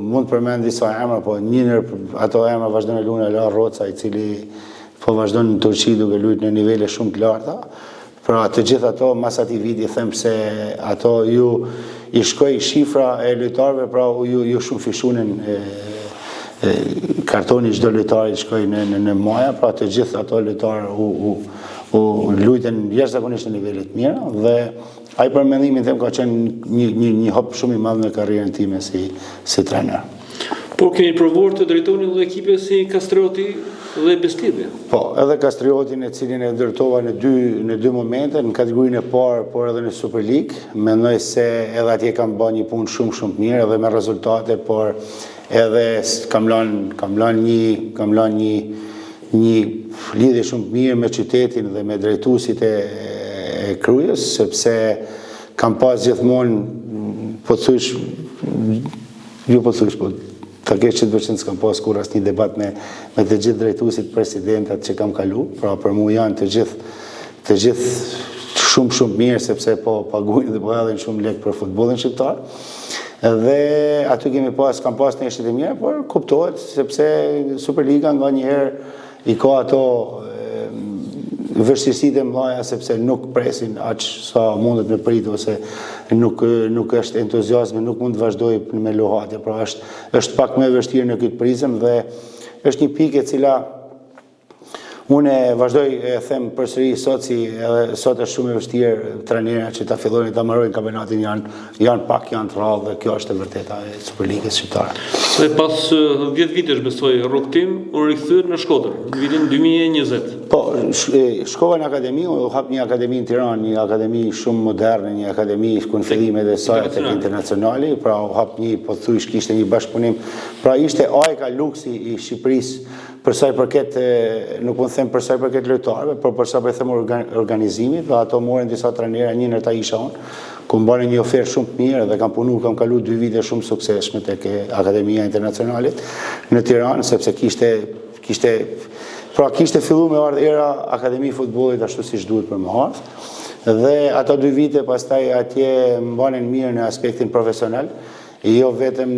mund përmend disa emra, po një ndër ato emra vazhdon e luajnë Ala Roca, i cili po vazhdon në Turqi duke luajtur në nivele shumë të larta. Pra të gjithë ato mas atij viti them se ato i shkoi shifra e lojtarëve, pra ju shumë fishunin kartoni çdo lojtari shkoi në maja, pra të gjithë ato lojtarë u luajtën jashtëzakonisht në nivele të mira dhe ai për mendimin tim ka qenë një hop shumë i madh në karrierën time si trajner. Por keni provuar të drejtoni edhe ekipe si Kastrioti dhe Beslidhja? Po, edhe Kastriotin e cilin e ndërtova në dy momente, në kategorinë e parë, por edhe në Super League. Mendoj se edhe atje kam bërë një punë shumë të mirë, edhe me rezultate, por edhe kam lënë një lidhje shumë të mirë me qytetin dhe me drejtuesit e Krujës, sepse kam pas gjithmonë, po ta keq 100% s'kam pas kur asnjë debat me të gjithë drejtuesit, presidentat që kam kalu, pra për mua janë të gjithë shumë mirë, sepse po paguajnë dhe po hedhin shumë lek për futbollin shqiptar. Dhe aty kam pas një shtet e mira, por kuptohet sepse Superliga nganjëherë i ka ato vështirësitë e mëdha, sepse nuk presin aq sa mundet me prit, ose nuk është entuziazmi, nuk mund të vazhdoj me lohatje, pra është pak më e vështirë në këtë prizëm dhe është një pikë e cila unë vazhdoj e them përsëri sot sot është shumë e vështirë trajnerët që ta fillojnë ta marrojnë kampionatin janë të rrallë dhe kjo është e vërteta e Superligës shqiptare. Dhe pas 10 vitesh besoj rrugtim u rikthyer në Shkodër në vitin 2020. Po, shkova në akademi, u hap një akademi në Tiranë, një akademi shumë moderne, një akademi ku në fillimet e saj tek internacionali, pra u hap një, po thuish kishte një bashkëpunim, pra ishte AEK Luksi i Shqipërisë për sa i përket, nuk mund të them për sa i përket lojtarëve, por për sa i përket organizimit, dhe ato morën disa trajnerë, një ndër ta isha unë, ku më bënë një ofertë shumë të mirë dhe kam kalu 2 vite shumë suksesshme tek Akademia Internacionalit në Tiranë, sepse kishte fillu me ardhë era Akademi Futbollit ashtu siç duhet për më ardhë, dhe ato 2 vite pastaj atje më banen mirë në aspektin profesional, jo vetëm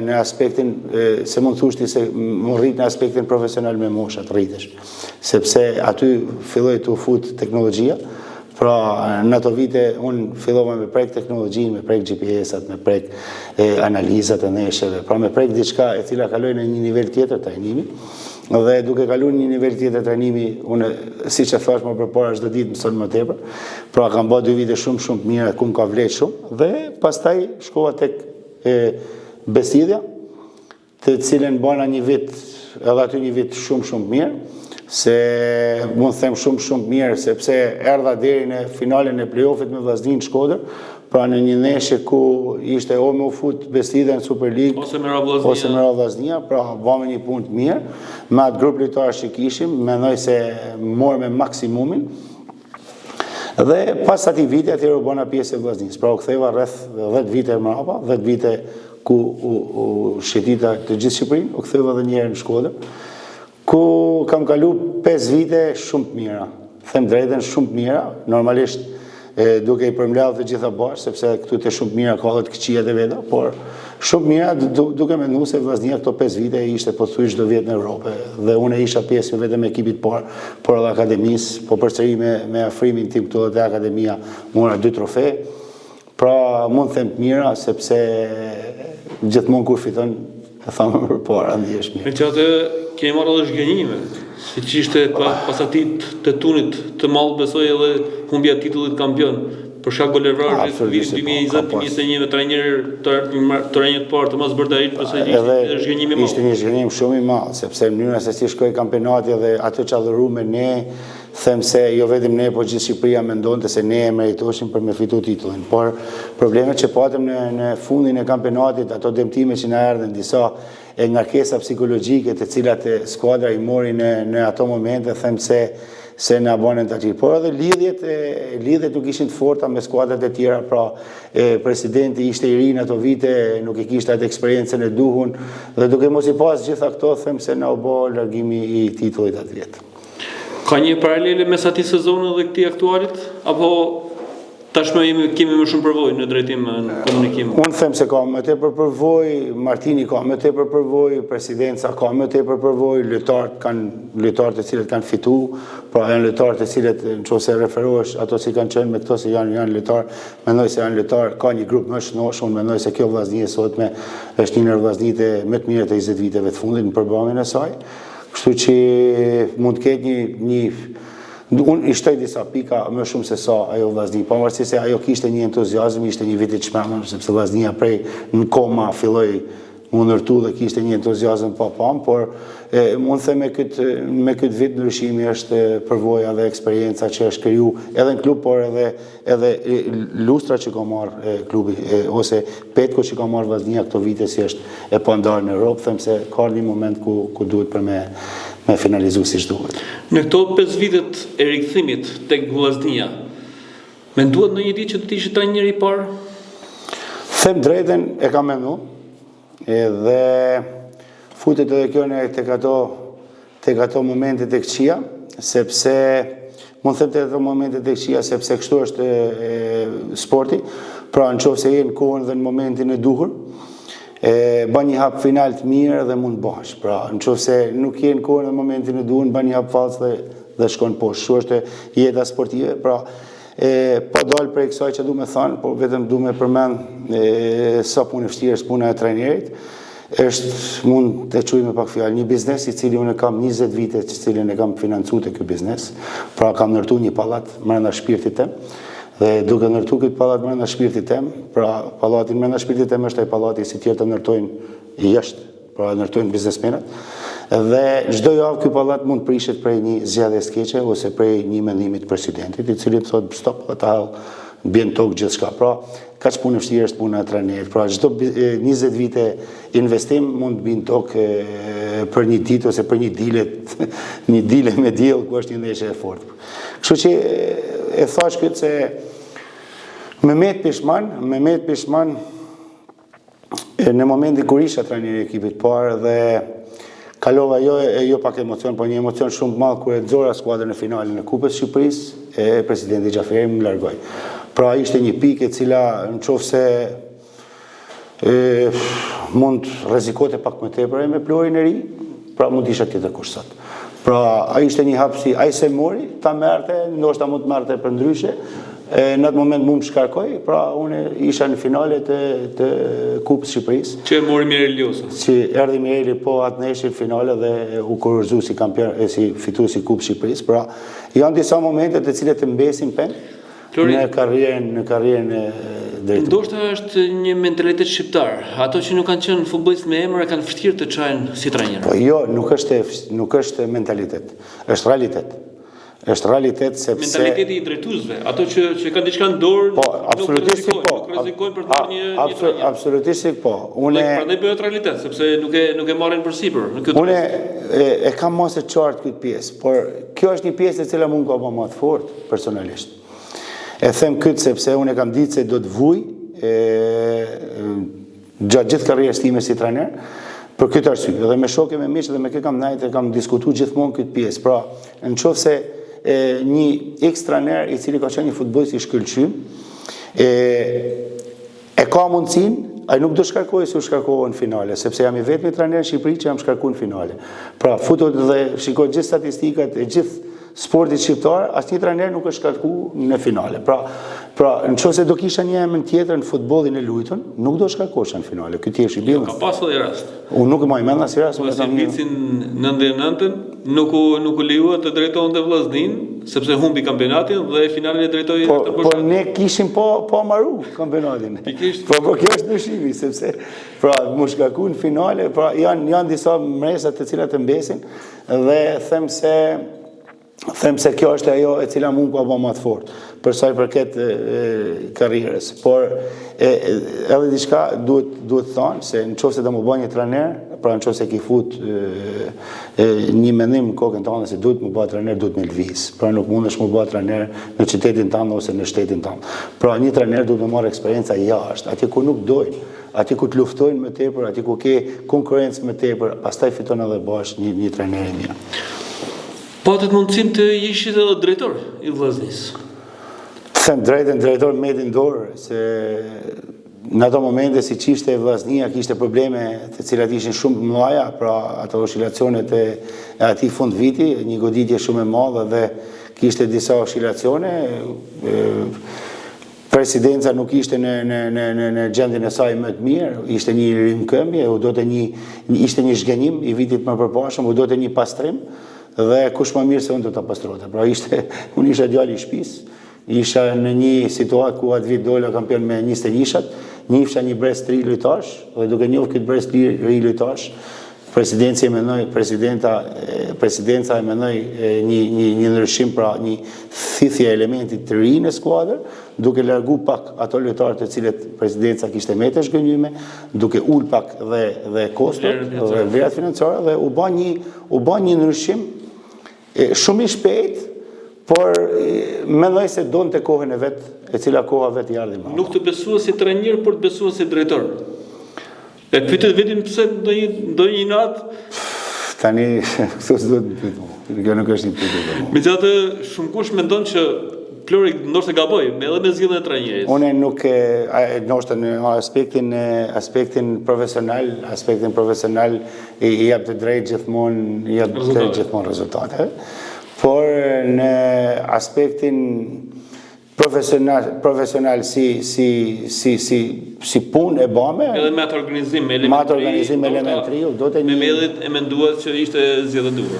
në aspektin, se mund thushti se më rrit në aspektin profesional me moshat rritesh, sepse aty filloj të fut teknologjia, pra në ato vite unë fillova me prek teknologjinë, me prek GPS-at, me prek analizat e neshjeve, pra me prek diçka e cila kaloj në një nivel tjetër trajnimi, dhe duke kaluar një nivel tjetër trajnimi, unë siç e thash më përpara çdo ditë mëson më tepër, pra kam bërë 2 vite shumë të mira, ku më ka vlerë shumë, dhe pastaj shkova tek Beslidhja, të cilën bana një vit, edhe aty një vit shumë mirë, se mund të them shumë mirë, sepse erdha deri në finalen e play-offit me Vllaznin Shkodër, pra në një ndeshje ku ishte o me u fut Beslidhja në Super League ose me Vllaznia, pra bëmë një punë të mirë, me atë grup lojtarësh që kishim, mendoj se morëm me maksimumin. Dhe pas atij viti atëherë u bëna pjesë e Vllaznisë. Pra u ktheva rreth 10 vite më parë, 10 vite ku u shëtita të gjithë Shqipërinë, u ktheva edhe një herë në Shkodër, ku kam kalu 5 vite shumë të mira. them drejtën, shumë të mira, normalisht duke i përmbledhur të gjitha bashkë, sepse këtu të shumë të mira ka edhe të këqija të veta, por shumë mira duke menduar se Vllaznia këto 5 vite ishte pothuajse çdo vit në Europë dhe unë isha pjesë vetëm e ekipit parë, por edhe akademisë, po përsëri me afrimin tim këtu te akademia mora 2 trofe. Pra mund të them të mira sepse gjithmonë kur fiton e thamë përpara ndihesh mirë. Në çatë kemi marrë edhe zhgënjime, siç ishte pas atit të tunit të madh besoj edhe humbja e titullit kampion. Për shkak golevarëve të vitit 2020-2021 me trajner të parë të mos bërtarit, pse ishte zhgënjim i madh. Ishte një zhgënjim shumë i madh, sepse mënyra se si shkoi kampionati dhe ato që adhuru me ne, them se jo vetëm ne, por gjithë Shqipëria mendonte se ne e meritoshim për me fitu titullin. Por problemet që patëm në fundin e kampionatit, ato dëmtime që na erdhen, disa ngarkesa psikologjike të cilat skuadra i mori në ato momente, them se na bënën të aty. Por edhe lidhjet nuk ishin të forta me skuadrat e tjera, pra presidenti ishte i ri në ato vite, nuk i kishte atë eksperiencën e duhur, dhe duke mos i pas gjitha këto, them se na u bë largimi i titullit atë vit. Ka një paralele mes atij sezoni dhe këtij aktualit, apo tashmë kemi më shumë përvojë në drejtim në komunikim? Unë them se ka më tepër përvojë, Martini ka më tepër përvojë, presidenca ka më tepër përvojë, lojtarët të cilët kanë fituar, pra janë lojtarë të cilët nëse referohesh ato që kanë qenë me këto se janë lojtarë, mendoj se janë lojtarë, ka një grup më shënosh, unë mendoj se kjo Vllaznia sotme është një ndër vllaznitë më të mira të 20 viteve të fundit në përballjen e saj. Kështu që mund të ketë unë i shtoj disa pika më shumë se sa ajo Vllaznia, pavarësisht se ajo kishte një entuziazëm, ishte një vit i çmendur, sepse Vllaznia prej në koma filloi u ndërtu dhe kishte një entuziazëm pa pam, por mund të them me këtë vit ndryshimi është përvoja dhe eksperienca që është kriju edhe në klub, por edhe lustra që ka marrë klubi ose petko që ka marrë Vllaznia këto vite si është e pandarë në Europë, them se ka një moment ku duhet për me finalizu si duhet. Në këto 5 vitet e rikthimit tek Vllaznia, menduat ndonjë ditë që do të ishte trajner i parë? Them drejtën, e kam menduar, edhe futet edhe kjo tek ato momente të këqija, sepse mund them tek ato momente të këqija sepse kështu është sporti, pra nëse je në kohën dhe në momentin e duhur, bën një hap final të mirë dhe mund bash. Pra nëse nuk je në kohën dhe momentin e duhur, bën një hap fals dhe shkon poshtë. Kështu është jeta sportive, pra po dal prej kësaj që du me thënë, por vetëm du me përmend sa punë e vështirë është puna e trajnerit, është mund të quaj me pak fjalë një biznes i cili unë kam 20 vite që cilin e kam financuar te ky biznes, pra kam ndërtuar një pallat brenda shpirtit tim, dhe duke ndërtuar këtë pallat brenda shpirtit tim, pra pallati brenda shpirtit tim është ai pallati si tjerë të ndërtojnë jashtë, pra ndërtojnë biznesmenët. Dhe çdo javë ky pallat mund të prishet prej një zgjedhjes keqe ose prej një mendimi të presidentit, i cili thotë stop, ata bën tokë gjithçka. Pra, kaq punë vështirë është puna e trajnerit. Pra, çdo 20 vite investim mund të bën tokë për një ditë ose për një dile me diell ku është një ndeshje e fortë. Kështu që e thash këtë se Mehmet Pishman në momentin kur isha trajneri i ekipit parë dhe kalova jo pak emocion, por një emocion shumë të madh kur e nxora skuadrën në finalen e Kupës së Shqipërisë, presidenti Xhaferi më largoi. Pra ishte një pikë e cila nëse mund rrezikote pak më tepër me pluhurin e ri, pra mund të isha tjetër kush sot. Pra ai ishte një hapësi, ai se mori, ta merrte, ndoshta mund të merrte për ndryshe. Në atë moment mu më shkarkoj, pra unë isha në finale të Kupës Shqipërisë. Që mori Mireli Ljosa. Që erdhi Mireli po atë nesër në finale dhe u kurorzu si kampion, si fituesi i Kupës Shqipërisë. Pra janë disa momente të cilat të mbesin në karrierën e drejtë. Ndoshta është një mentalitet shqiptar. Ato që nuk kanë qenë futbollistë me emër kanë vështirë të çajnë si trajner. Po jo, nuk është mentalitet, është realitet. Është realitet sepse mentaliteti i drejtuesve, ato që kanë diçka në dorë, nuk rrezikojnë për të marrë një trajner. Absolutisht po. Prandaj bëhet realitet, sepse nuk e marrin përsipër në këtë. Unë e kam mos e qartë këtë pjesë, por kjo është një pjesë e cila mund ka më të fortë personalisht. E them këtë sepse unë e kam ditë se do të vuj gjatë gjithë karrierës time si trajner. Për këtë arsye, dhe me shokë me miq dhe me kë kam ndajt e kam diskutuar gjithmonë këtë pjesë. Pra, nëse një X trajner i cili ka qenë një futbollist i shkëlqym, e ka mundësin, ai nuk do shkarkoj si u shkarkova në finale, sepse jam i vetmi trajner në Shqipëri që jam shkarku në finale. Pra, futut dhe shikoj gjithë statistikat e gjithë sportit shqiptar, asnjë trajner nuk është shkarku në finale. Pra, nëse do kisha një emër tjetër në futbollin e luajtur, nuk do shkarkosha në finale. Ky thjesht i billë. Ka pasur edhe rast. Unë nuk e maj mend as rast, Pas vicin 99-ën nuk u lejuat të drejtonte Vllaznin, sepse humbi kampionatin dhe finalen e drejtoi Po ne kishim po marru kampionatin. Po kjo është ndryshimi, sepse pra më shkarku në finale, pra janë disa mresa të cilat të mbesin dhe them se kjo është ajo e cila mund ka bë më të fortë për sa i përket karrierës. Por edhe diçka duhet thonë se nëse do më bëj një trajner, pra nëse ki fut një mendim në kokën tënde se duhet më bëj trajner, duhet më lviz. Pra nuk mundesh më bëj trajner në qytetin tënd ose në shtetin tënd. Pra një trajner duhet të marrë eksperiencë jashtë, atje ku nuk dojnë, atje ku të luftojnë më tepër, atje ku ke konkurrencë më tepër, pastaj fiton edhe bash një trajner i mirë. Patët mundësin të ishit edhe drejtor i Vllaznis. Them drejtën drejtor metin dorë, se në ato momente si qishte Vllaznia kishte probleme të cilat ishin shumë të mëdha, pra ato oscilacionet e atij fund viti, një goditje shumë e madhe dhe kishte disa oscilacione. Presidenca nuk ishte në gjendjen e saj më të mirë, ishte një rrymkëmbje, ishte një zhgënjim i vitit më përpashëm, u dote një pastrim, dhe kush më mirë se unë të ta pastrote. Pra unë isha djali i shtëpisë, isha në një situatë ku atë vit dola kampion me 20 nishat, njifsha një brez 3 lojtash, dhe duke njohur këtë brez 3 lojtash, presidenca e menoi një ndryshim, pra një thithje elementit të ri në skuadër, duke largu pak ato lojtarë të cilët presidenca kishte me të zhgënjyme, duke ul pak dhe kostot dhe vlerat financiare, dhe u bë një ndryshim shumë i shpejt, por mendoj se donte kohën e vet, e cila koha vet i ardhi më. Nuk të besua si trajner, por të besua si drejtor. E pyetet vetin pse do një natë. Tani këto s'do të pyet. Kjo nuk është një pyetje. Megjithatë, shumë kush mendon që Flori ndoshta gaboi, edhe me zgjedhjen e trajnerit. Unë nuk ndoshta në aspektin profesional i jap të drejtë gjithmonë rezultate. Por në aspektin profesional si punë e bame, edhe me atë organizim elementari, do të me mellit e menduat që ishte zgjedhje e duhur.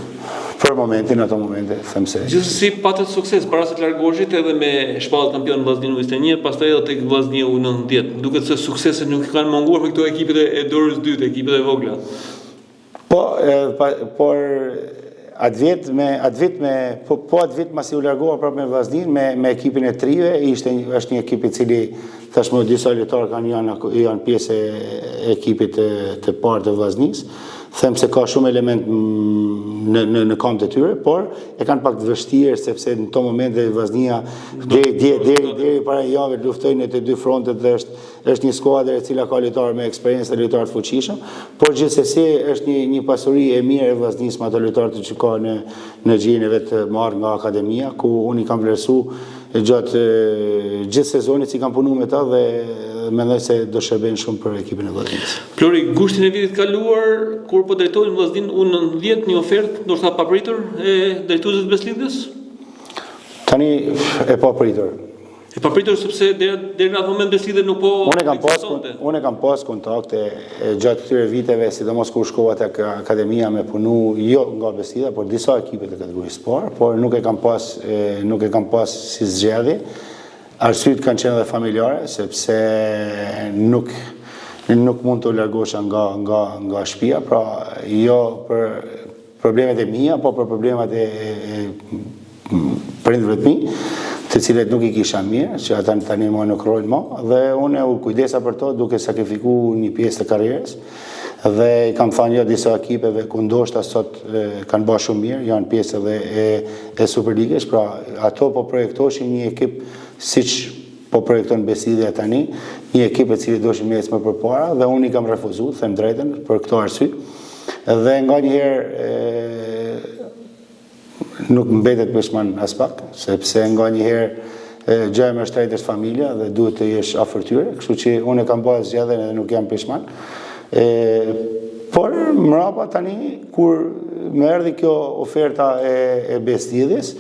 Për momentin, ato momente, them se. Gjithsesi patët sukses para se të largoheshit edhe me shpallë kampion Vllaznin U21, pastaj edhe tek Vllaznia U19. Duket se sukseset nuk kanë munguar për këto ekipet e dorës dytë, ekipet e vogla. Por atë vit masi u largova prapë me Vllaznin me ekipin e trive, është një ekip i cili tashmë disa lojtarë janë pjesë e ekipit të parë të Vllaznis. Them se ka shumë element në kamp të tyre, por e kanë pak të vështirë, sepse në to momente Vllaznia deri para javë luftojnë në të dy frontet dhe është një skuadër e cila ka lojtarë me eksperiencë dhe lojtarë të fuqishëm, por gjithsesi është një pasuri e mirë e Vllaznis me ato lojtarë që ka në gjirin e vetë marrë nga akademia, ku unë i kam vlerësuar gjatë gjithë sezonit që kam punu me ta dhe mendoj se do shërbejnë shumë për ekipin e Vllaznis. Flori, gushtin e vitit kaluar, kur po drejtojnë Vllaznin U19, një ofertë ndoshta papritur e drejtuesit të Beslidhjes? Tani e papritur. E papritur sepse deri në atë moment Beslidhja nuk po Unë kam pas kontakte gjatë këtyre viteve, sidomos kur shkova tek akademia me punu, jo nga Beslidhja, por disa ekipe të kategorisë parë, por nuk e kam pas si zgjedhje. Arsyet kanë qenë edhe familjare, sepse nuk mund të largosha nga shtëpia, pra jo për problemet e mia, po për problemet e prindërve të mi, të cilët nuk i kisha mirë, që ata tani më nuk rrojnë më, dhe unë u kujdesa për to duke sakrifikuar një pjesë të karrierës, dhe i kam thënë jo disa ekipeve ku ndoshta sot kanë bërë shumë mirë, janë pjesë edhe e Superligës, pra ato po projektoshin një ekip siç po projekton Beslidhja tani, një ekip e cili doshin me ecë më përpara, dhe unë i kam refuzuar, them drejtën, për këto arsye. Dhe nganjëherë nuk mbetet peshman as pak, sepse nga njëherë gjëja më e shtrenjtë është familja dhe duhet të jesh afër tyre, kështu që unë kam bërë zgjedhjen edhe nuk jam peshman. Por mrapa tani kur më erdhi kjo oferta e Bestidhjes,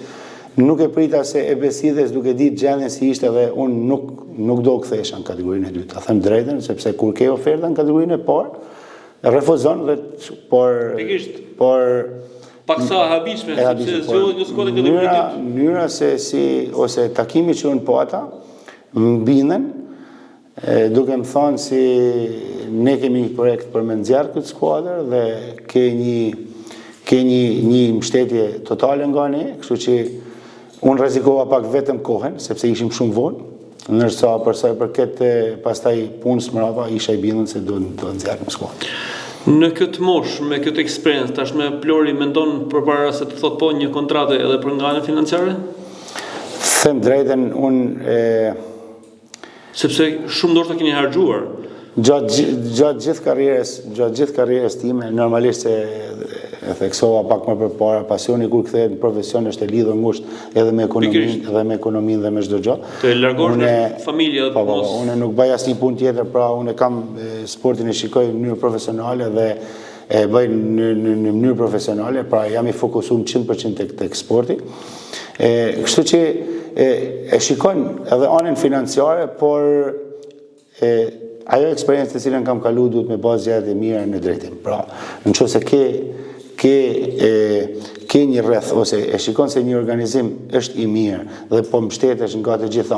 nuk e prita se e Bestidhjes duke ditë gjendjen si ishte dhe unë nuk do kthesha në kategorinë e dytë. Ta them drejtën, sepse kur ke oferta në kategorinë e parë, refuzon dhe por paksa habishme, sepse zgjohet një skuadër kategorinë e dytë. Mënyra ose takimi që unë po ata mbinen, duke më thonë si ne kemi një projekt për me nxjerrë këtë skuadër dhe ke një mbështetje totale nga ne, kështu që unë rrezikova pak vetëm kohën, sepse ishim shumë vonë, ndërsa për sa i përket pastaj punës mbrapa isha i bindur se do nxjerrim skuadrën. Në këtë moshë, me këtë eksperiencë, tashmë Plori mendon përpara se të thotë po një kontratë edhe për nga ana financiare? Them drejtën, unë sepse shumë ndoshta keni harxuar. Gjatë gjithë karrierës time, normalisht e theksova pak më përpara, pasioni kur kthehet në profesion është e lidhur ngushtë edhe me ekonominë dhe me çdo gjë. Të largosh nga familja apo mos. Unë nuk bëj asnjë punë tjetër, pra unë kam sportin e shikoj në mënyrë profesionale dhe e bëj në mënyrë profesionale, pra jam i fokusuar 100% tek sporti. Kështu që e shikon edhe anën financiare, por ajo eksperiencë të cilën kam kaluar duhet me bazë zgjedhje mira në drejtim. Pra, nëse ke një rreth ose e shikon se një organizim është i mirë dhe po mbështetesh nga të gjitha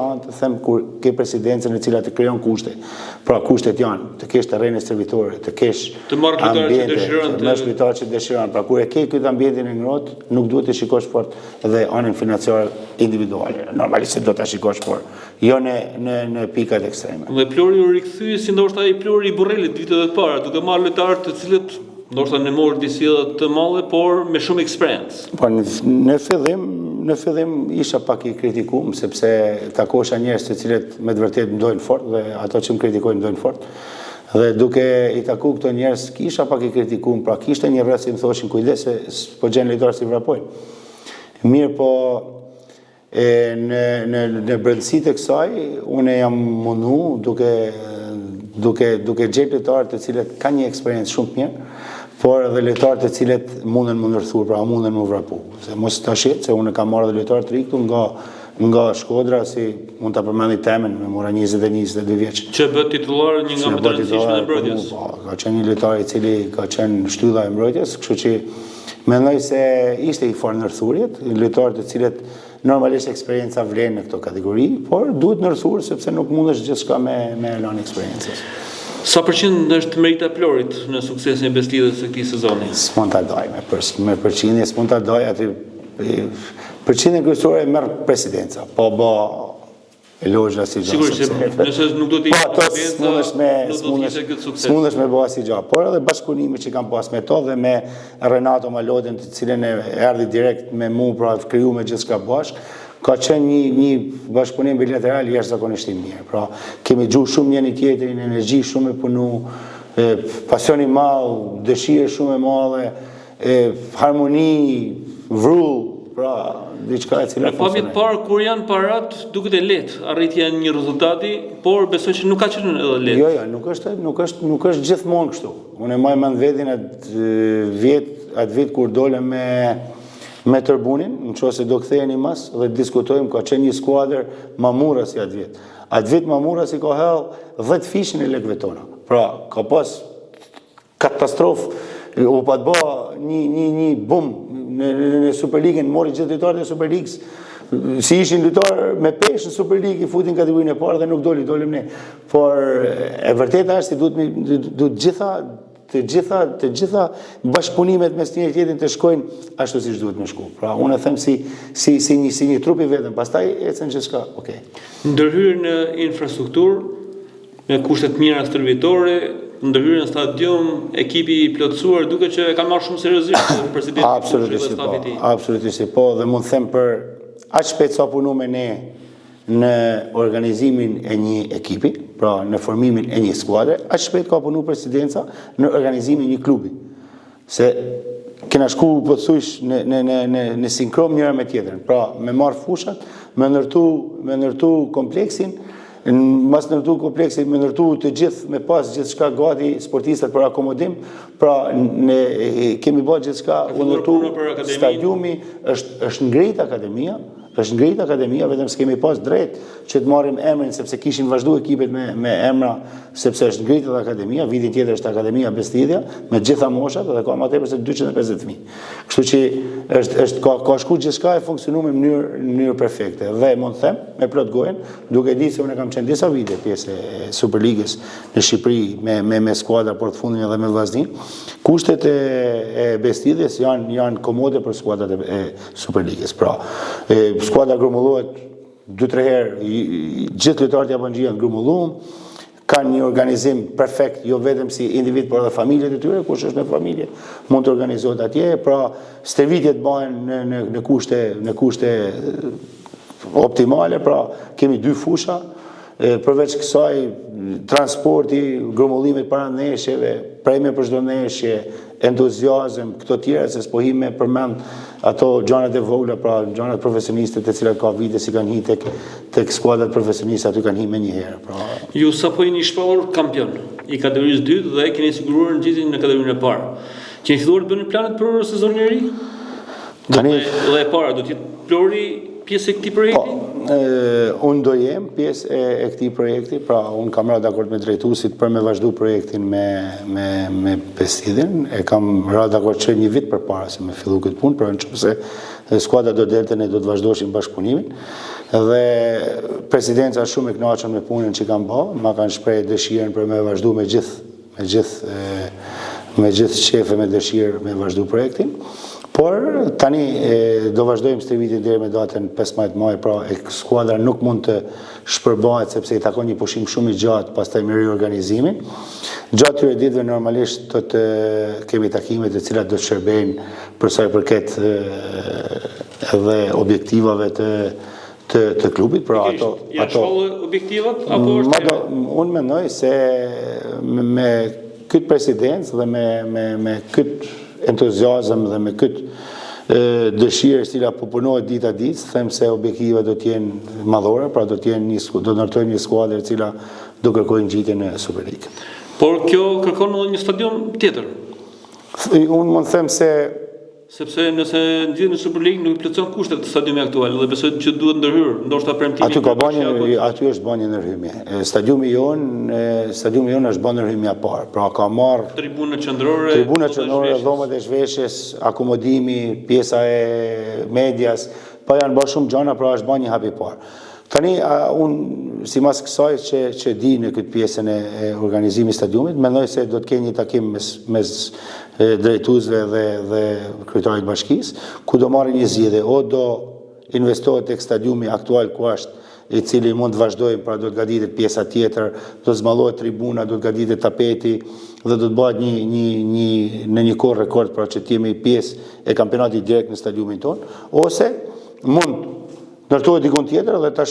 anët, them kur ke presidencën e cila të krijon kushte. Pra kushtet janë të kesh terrene servitore, të kesh ambiente, të marrësh lojtarë që dëshiron. Pra kur e ke këtë ambientin e ngrohtë, nuk duhet të shikosh fort edhe anën financiare individuale. Normalisht do ta shikosh por jo në pikat ekstreme. Dhe Plori u rikthye si ndoshta ai Plori i Borrelit vitet e para, duke marrë lojtarë të cilët ndoshta në morë disjellë të mëdha, por me shumë eksperiencë. Po në fillim isha pak i kritikuar sepse takosha njerëz të cilët me të vërtetë mdojnë fort dhe ato që më kritikojnë mdojnë fort. Dhe duke i takuar këto njerëz kisha pak i kritikuar, pra kishte një rreth që më thoshin kujdes se po gjen lojtarë si vrapojnë. Mirë, po në brendësitë e kësaj unë jam mundu duke gjetur lojtarë të cilët kanë një eksperiencë shumë të mirë, por edhe lojtarë të cilët munden më ndërthur, pra munden më vrapu. Se mos ta shet se unë kam marrë dhe lojtarë të riktu nga Shkodra, si mund ta përmendi Temen, me mora 20-22 vjeç. Që bë titullar një nga më të rëndësishme e mbrojtjes. Ka qenë një lojtar i cili ka qenë shtylla e mbrojtjes, kështu që mendoj se ishte i fortë ndërthurjet, lojtarë të cilët normalisht eksperienca vlen në këto kategori, por duhet ndërthur sepse nuk mundesh gjithçka me lënë eksperiencës. Sa përqind është merita Plorit në suksesin e Bestidhjes së këtij sezoni? S'mund ta doj me përqindje, s'mund ta doj aty përqindjen kryesore e merr presidenca. Po bë elogja si gjë. Sigurisht, nëse nuk do të ishte smundesh me bë si gjë. Por edhe bashkëpunimi që kam pas me to dhe me Renato Malodin, të cilën e erdhi direkt me mua, pra kriju me gjithçka bashkë, ka qenë një bashkëpunim bilateral jashtëzakonisht i mirë. Pra, kemi gjuhë shumë njëri tjetrin, energji shumë e punu, pasion i madh, dëshirë shumë e madhe, harmoni, vrull, pra, diçka e cila funksionon. Në parë kur janë parat, duket e lehtë arritja një rezultati, por besoj që nuk ka qenë edhe lehtë. Jo, nuk është gjithmonë kështu. Unë e maj mend vetin atë vit kur dolem me Tërbunin, nëse do ktheheni mas dhe diskutojmë, ka qenë një skuadër Mamurasi atë vit. Atë vit Mamurasi ka hell 10 fishin e lekëve tona. Pra, ka pas katastrofë, u pa të bë një bum në Superligën, mori gjithë lojtarët e Superligës. Si ishin lojtarë me peshë në Superligë, i futin kategorinë e parë dhe nuk dolëm ne. Por e vërteta është se duhet të gjitha bashkëpunimet mes njëri tjetrit të shkojnë ashtu siç duhet me shku. Pra unë e them si një trup i vetëm, pastaj ecën gjithçka. Okej. Ndërhyrje në infrastrukturë, me kushte të mira stërvitore, ndërhyrje në stadium, ekipi i plotësuar, duke që e kanë marrë shumë seriozisht presidenti. Absolutisht po, dhe mund të them për aq shpejt sa punu me ne në organizimin e një ekipi, pra në formimin e një skuadre, aq shpejt ka punu presidenca në organizimin e një klubi. Se kena shku po të thush në sinkron njëra me tjetrën. Pra, me marrë fushat, me ndërtu kompleksin, mas ndërtu kompleksin, me ndërtu të gjithë, me pas gjithë shka gati sportistat për akomodim, pra kemi bërë gjithë shka, u ndërtu stadiumi, është ngrit akademia, vetëm s'kemi pas drejt që të marrim emrin, sepse kishin vazhdu ekipet me emra, sepse është ngrit akademia, vitin tjetër është akademia Bestidhja, me gjitha moshat, dhe ka ma tepër se 250.000. Kështu që ka shku gjithë shka e funksionu me mënyrë perfekte. Dhe mund të them, me plot gojen, duke di se unë kam qenë disa vite pjesë e Superligës në Shqipëri me skuadra për të fundin edhe me Vllaznin, kushtet e Bestidhjes janë komode për skuadrat e Superligës. Pra, skuadra grumbullohet 2-3 herë, gjithë lojtarët japonë janë grumbulluar, kanë një organizim perfekt, jo vetëm si individ, por edhe familjet e tyre, kush është në familje, mund të organizohet atje, pra stërvitjet bëhen në kushte optimale, pra kemi 2 fusha, përveç kësaj transporti, grumbullimet para neshjeve, premje për çdo neshje, entuziazëm, këto tjera, se s'po hime përmend ato gjanat e vogla, pra gjanat profesioniste të cilat ka vite si kanë hi tek skuadrat profesioniste, aty kanë hi me një herë. Pra... Ju sapo jeni shpallur kampion i kategorisë 2 dhe keni siguruar ngjitjen në kategorinë e parë. Keni filluar të bëni planet për sezonin e ri? Dhe e para do të jetë Plori pjesë e këtij projekti? Unë do jem pjesë e këtij projekti, pra unë kam rënë dakord me drejtuesit për me vazhdu projektin me Bestidhjen. E kam rënë dakord që një vit përpara se me fillu këtë punë, pra nëse skuadra do delte ne do të vazhdojmë bashkëpunimin. Dhe presidenca shumë e kënaqur me punën që kam bërë, ma kanë shprehë dëshirën për me vazhdu me gjithë shefe me dëshirë me vazhdu projektin. Por tani do vazhdojmë stërvitin deri me datën 15 maj, pra skuadra nuk mund të shpërbahet sepse i takon një pushim shumë i gjatë pastaj me riorganizimin. Gjatë këtyre ditëve normalisht do të kemi takime të cilat do të shërbejnë për sa i përket edhe objektivave të klubit, pra ato shkollë objektivat apo është? Unë mendoj se me këtë presidencë dhe me këtë entuziazëm dhe me këtë dëshirë e cila po punohet ditë a ditë, them se objektiva do të jenë madhore, pra do ndërtojmë një skuadër e cila do kërkojë ngjitjen në Superligë. Por kjo kërkon edhe një stadium tjetër. Unë mund të them se sepse nëse ndjen në Superligë nuk plotson kushtet të stadiumit aktual dhe besoj që duhet ndërhyr, ndoshta premtimi. Aty është bën një ndërhyrje. Stadiumi jon është bën ndërhyrja e parë. Pra ka marrë tribuna qendrore, dhomat e zhveshjes, akomodimi, pjesa e medias, pa janë bërë shumë gjëra, pra është bën një hap i parë. Tani unë sipas kësaj që di në këtë pjesën e organizimit stadiumit, mendoj se do të kenë një takim mes drejtuesve dhe kryetarit bashkisë, ku do marrin një zgjedhje, o do investohet tek stadiumi aktual ku është, i cili mund të vazhdojë, pra do të gatitet pjesa tjetër, do të zballohet tribuna, do të gatitet tapeti dhe do të bëhet në një kohë rekord, pra që të jemi pjesë e kampionatit direkt në stadiumin tonë, ose mund ndërtohet dikon tjetër dhe ta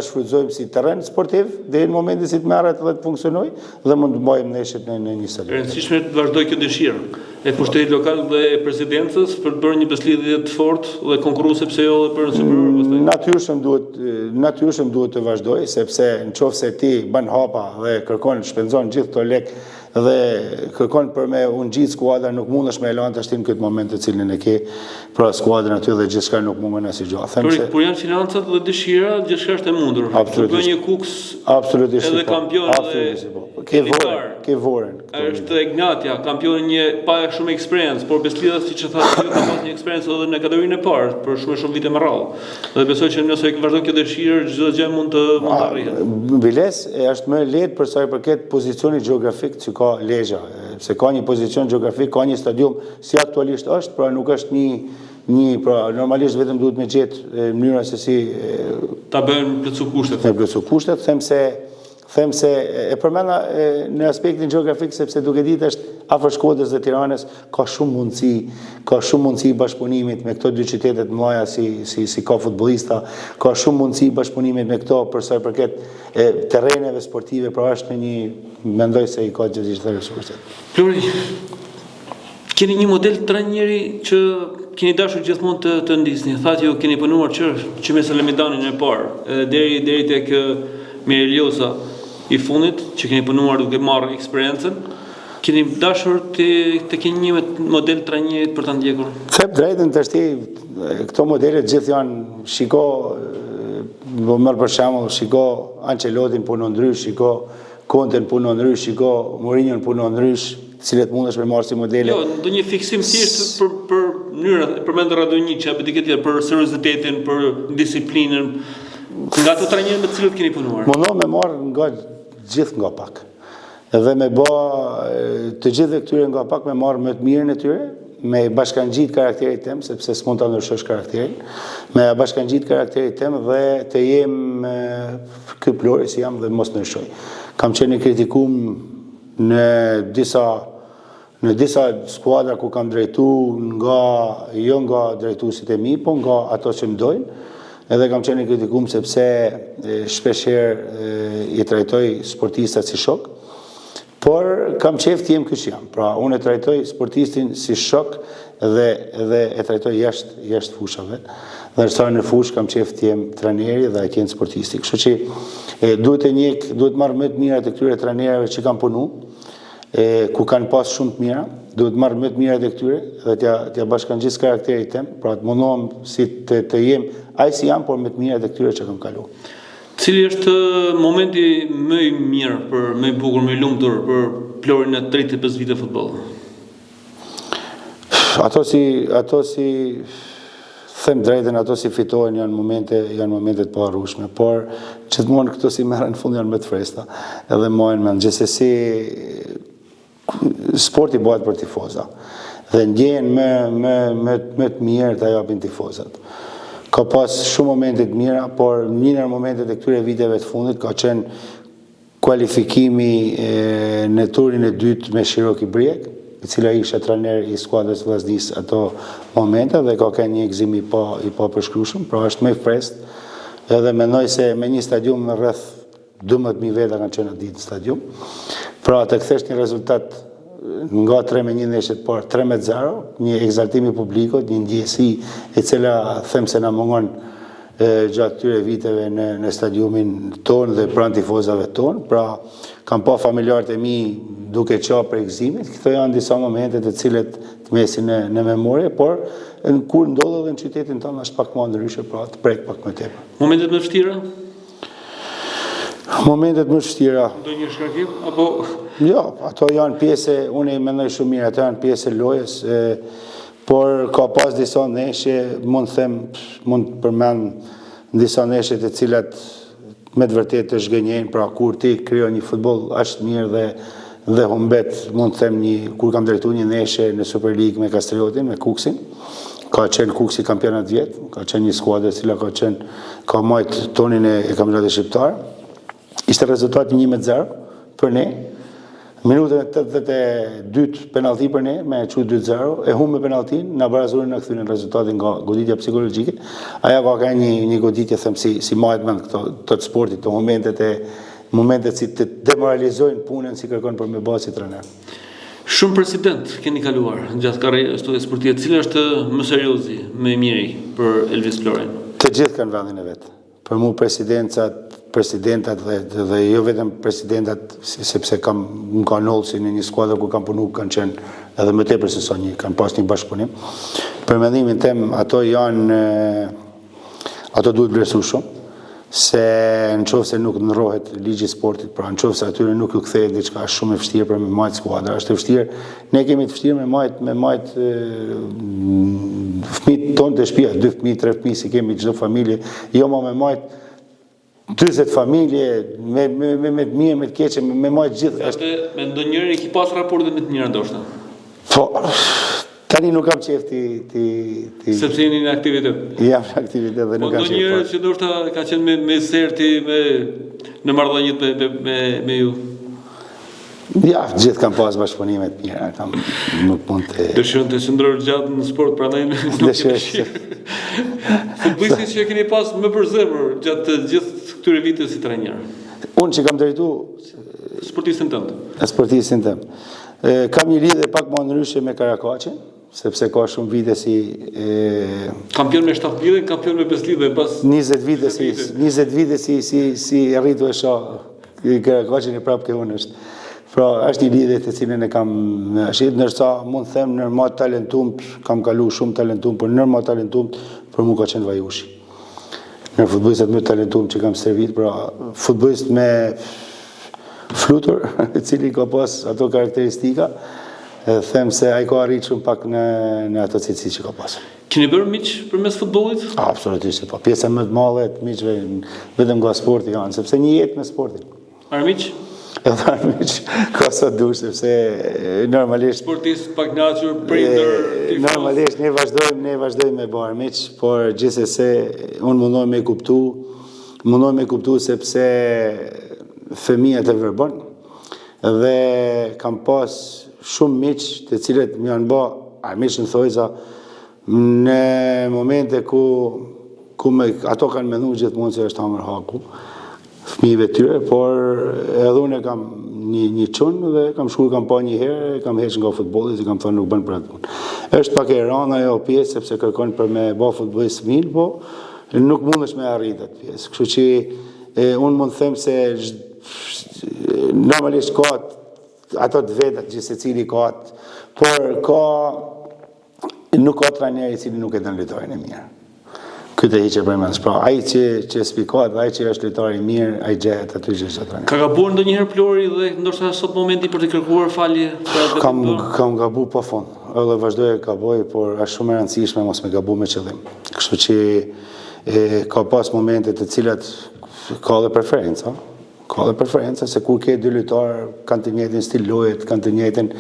shfrytëzojmë si terren sportiv deri në momentin si të merret dhe të funksionojë dhe mund të mbajmë ndeshjet në një stadium. Rëndësishme të vazhdojë kjo dëshirë e pushtetit lokal dhe e presidencës për të bërë një beslidhje të fortë dhe konkurruese pse jo edhe për superior. Natyrisht duhet të vazhdojë, sepse nëse ti bën hapa dhe kërkon shpenzon gjithë këto lekë dhe kërkon për me unë gjithë skuadra, nuk mundesh me elan të ashtim këtë moment të cilin e ke, pra skuadrën aty dhe gjithçka nuk mund me nësi gjatë. Por janë financat dhe dëshira, gjithçka është e mundur. Absolutisht. Një kuks edhe kampion dhe ke voren. Është Ignatja, kampion një pa shumë eksperiencë, por Bestidhja siç e thash, ka pas një eksperiencë edhe në kategorinë e parë për shumë vite me radhë. Dhe besoj që nëse vazhdon kjo dëshirë, çdo gjë mund të arrihet. Biles është më lehtë për sa i përket pozicionit gjeografik që ka Lezhë, se ka një pozicion gjeografik, ka një stadium si aktualisht është, pra nuk është pra normalisht vetëm duhet me gjetë mënyra se si ta bëjnë plotsu kushtet. Me plotsu kushtet, them se e përmenda në aspektin gjeografik sepse duke ditë është afër Shkodrës dhe Tiranës, ka shumë mundësi bashkëpunimit me këto dy qytete të mëdha si ka futbollista, ka shumë mundësi bashkëpunimit me këto për sa i përket terreneve sportive, pra është në një, mendoj se i ka gjithë resurset. Plori, Keni një model trajneri që keni dashur gjithmonë të ndisni. Thatë ju keni punuar që me Salamidanin e parë, deri tek Mireliosa i fundit, që keni punuar duke marrë eksperiencën. Keni dashur të keni një model trajnerit për ta ndjekur? Thep drejtën tashti, këto modelet gjithë janë, shiko, do merr për shembull, shiko Ancelotin punon ndrysh, shiko Conten punon ndrysh, shiko Mourinho punon ndrysh, cilët mundesh me marrë si modele. Jo, ndonjë fiksim thjesht për mënyrën, përmend Radonjic apo diçka tjetër, për seriozitetin, për disiplinën, nga ato trajnerë me të cilët keni punuar. Mundohem me marr nga gjithë nga pak. Edhe me bë të gjithë këtyre nga pak, me marr më të mirën e tyre, me bashkangjit karakterit tem, sepse s'mund ta ndryshosh karakterin, me bashkangjit karakterit tem dhe të jem ky plori si jam dhe mos ndryshoj. Kam qenë kritikum në disa skuadra ku kam drejtu jo nga drejtuesit e mi, po nga ato që më dojnë, edhe kam qenë kritikum sepse shpeshherë i trajtoj sportistat si shok, por kam qejf të jem ky që jam. Pra, unë e trajtoj sportistin si shok dhe e trajtoj jashtë fushave. Dhe sa në fushë kam qejf të jem trajneri dhe ai sportisti. Kështu që duhet marr më të mirat e këtyre trajnerëve që kanë punu, ku kanë pas shumë të mira, duhet marr më të mirat e këtyre dhe t'ja bashkangjis karakterit tem, pra të mundohem si të jem ai si jam, por më të mirat e këtyre që kam kalu. Cili është momenti më i mirë, më i bukur, më i lumtur për Florin e 35 vite futboll? Ato si them drejtën, ato si fitohen janë momente të paharrueshme, por gjithmonë këto si merren në fund janë më të freskëta. Edhe mohojnë mend, gjithsesi sporti bëhet për tifoza dhe ndjehen më të mirë të japin tifozat. Ka pas shumë momente të mira, por një nga momentet e këtyre viteve të fundit ka qenë kualifikimi në turin e dytë me Shiroki Briek, i cila ishte trajner i skuadrës vllaznisë ato momente dhe ka qenë një gëzim i pa përshkrueshëm, pra është më i freskët. Edhe mendoj se me një stadium në rreth 12.000 veta kanë qenë aty në stadium. Pra të kthesh një rezultat nga 3-1 ndeshjet parë 3-0, një egzaltim i publikut, një ndjesi e cila them se na mungon gjatë këtyre viteve në stadiumin tonë dhe pranë tifozave tonë. Pra kam pa familjarët e mi duke qenë për gëzimit. Këto janë disa momente të cilët të mesin në memorie, por kur ndodhe edhe në qytetin tonë është pak më ndryshe, pra të prek pak më tepër. Momentet më vështira? Momentet më vështira. Ndonjë shkarkim apo jo, ato janë pjesë, unë i mendoj shumë mirë, ato janë pjesë e lojës, por ka pas disa ndeshje, mund të përmend disa ndeshje të cilat me të vërtetë të zhgënjejnë, pra kur ti krijon një futboll aq të mirë dhe humbet, mund të them kur kam drejtuar një ndeshje në Super League me Kastriotin, me Kuksin. Ka qenë Kuksi kampionat vjet, ka qenë një skuadër e cila ka marrë tonin e kampionatit shqiptar. Ishte rezultati 1-0 për ne. Minutën e 82 penallti për ne, me e quajtur 2-0, e humbë penalltin, na barazurin na kthyen rezultatin nga goditja psikologjike. Ajo ka një goditje them si mahet me këto sportit, të momentet si të demoralizojnë punën si kërkon për me bërë si trajner. Shumë president keni kaluar gjatë karrierës tuaj sportive. Cili është më seriozi, më i miri për Elvis Florin? Të gjithë kanë vendin e vet. Për mua presidentat dhe jo vetëm presidentat, sepse më ka nollë në një skuadër ku kam punu, kanë qenë edhe më tepër se sa kanë pas një bashkëpunim. Për mendimin tem, ato duhet vlerësu shumë, se në qoftë se nuk ndrohet ligji i sportit, pra në qoftë se atyre nuk ju kthehet diçka, është shumë e vështirë për me majt skuadra, është e vështirë. Ne kemi të vështirë me majt fëmijët tonë të shtëpia, 2 fëmijë, 3 fëmijë si kemi çdo familje, jo me majt 40 familje, me të mirë, me të keqe, me majt gjithë. Me ndonjërin ki pas raporte me të mira ndoshta. Po, tani nuk kam qef ti... Sepse jeni në aktivitet. Jam në aktivitet dhe nuk kam qef. Po ndonjërin që ndoshta ka qenë me serti, në marrëdhëniet me ju? Ja, gjithë kam pas bashkëpunimet mira, nuk mund të... Dëshirën të qëndror gjatë në sport, prandaj nuk dëshirë. Futbollistin që keni pas më për zemër gjatë gjithë këtyre viteve si trajner? Unë që kam drejtu... Sportistin tënd. Sportistin tënd. Kam një lidhje pak më ndryshe me Karakaqin, sepse ka shumë vite si Kampion me 7 lidhje, kampion me 5 lidhje pas 20 vite si rritu e shoh Karakaqin e prapë ke unë është. Pra, është një lidhje të cilën e kam shit, ndërsa mund të them nërma talentum, kam kalu shumë talentum, por nërma talentum për mu ka qenë Vajushi. Në futbollistët më talentum që kam servit, pra futbollist me flutur, i cili ka pas ato karakteristika, them se ai ka arrit shumë pak në ato cilësi që ka pas. Keni bërë miq përmes futbollit? Absolutisht po. Pjesa më të madhe e miqve vetëm nga sporti janë, sepse një jetë me sportin. Armiq? Edhe armiq ka sa dush, sepse normalisht Sportist, pak natyr, prindër, normalisht ne vazhdojmë me bërë armiq, por gjithsesi unë mundoj me kuptu sepse fëmijët e verbon dhe kam pas shumë miq të cilët më janë bë armiq në thojza në momente ku ato kanë menduar gjithmonë se është hamër haku fëmijëve tyre, por edhe unë kam një çun dhe kam shkuar kam pa një herë, kam hequr nga futbolli dhe kam thënë nuk bën për atë punë. Është pak e rëndë ajo pjesë sepse kërkon për me bë futbollist mirë, po nuk mundesh me arrit atë pjesë. Kështu që unë mund të them se normalisht ka ato të vetat që secili ka, por nuk ka trajner i cili nuk e don lojtarin e mirë. Këtë hiqe për mendës. Pra, ai që spikat, ai që është lojtar i mirë, ai gjehet aty që është trajner. Ka gabuar ndonjëherë Flori dhe ndoshta sot momenti për të kërkuar falje? Kam gabu pa fund. Edhe vazhdoj e gaboj, por është shumë e rëndësishme mos me gabu me qëllim. Kështu që ka pas momente të cilat ka dhe preferenca. Ka dhe preferenca se kur ke dy lojtarë kanë të njëjtin stil loje, kanë të njëjtin,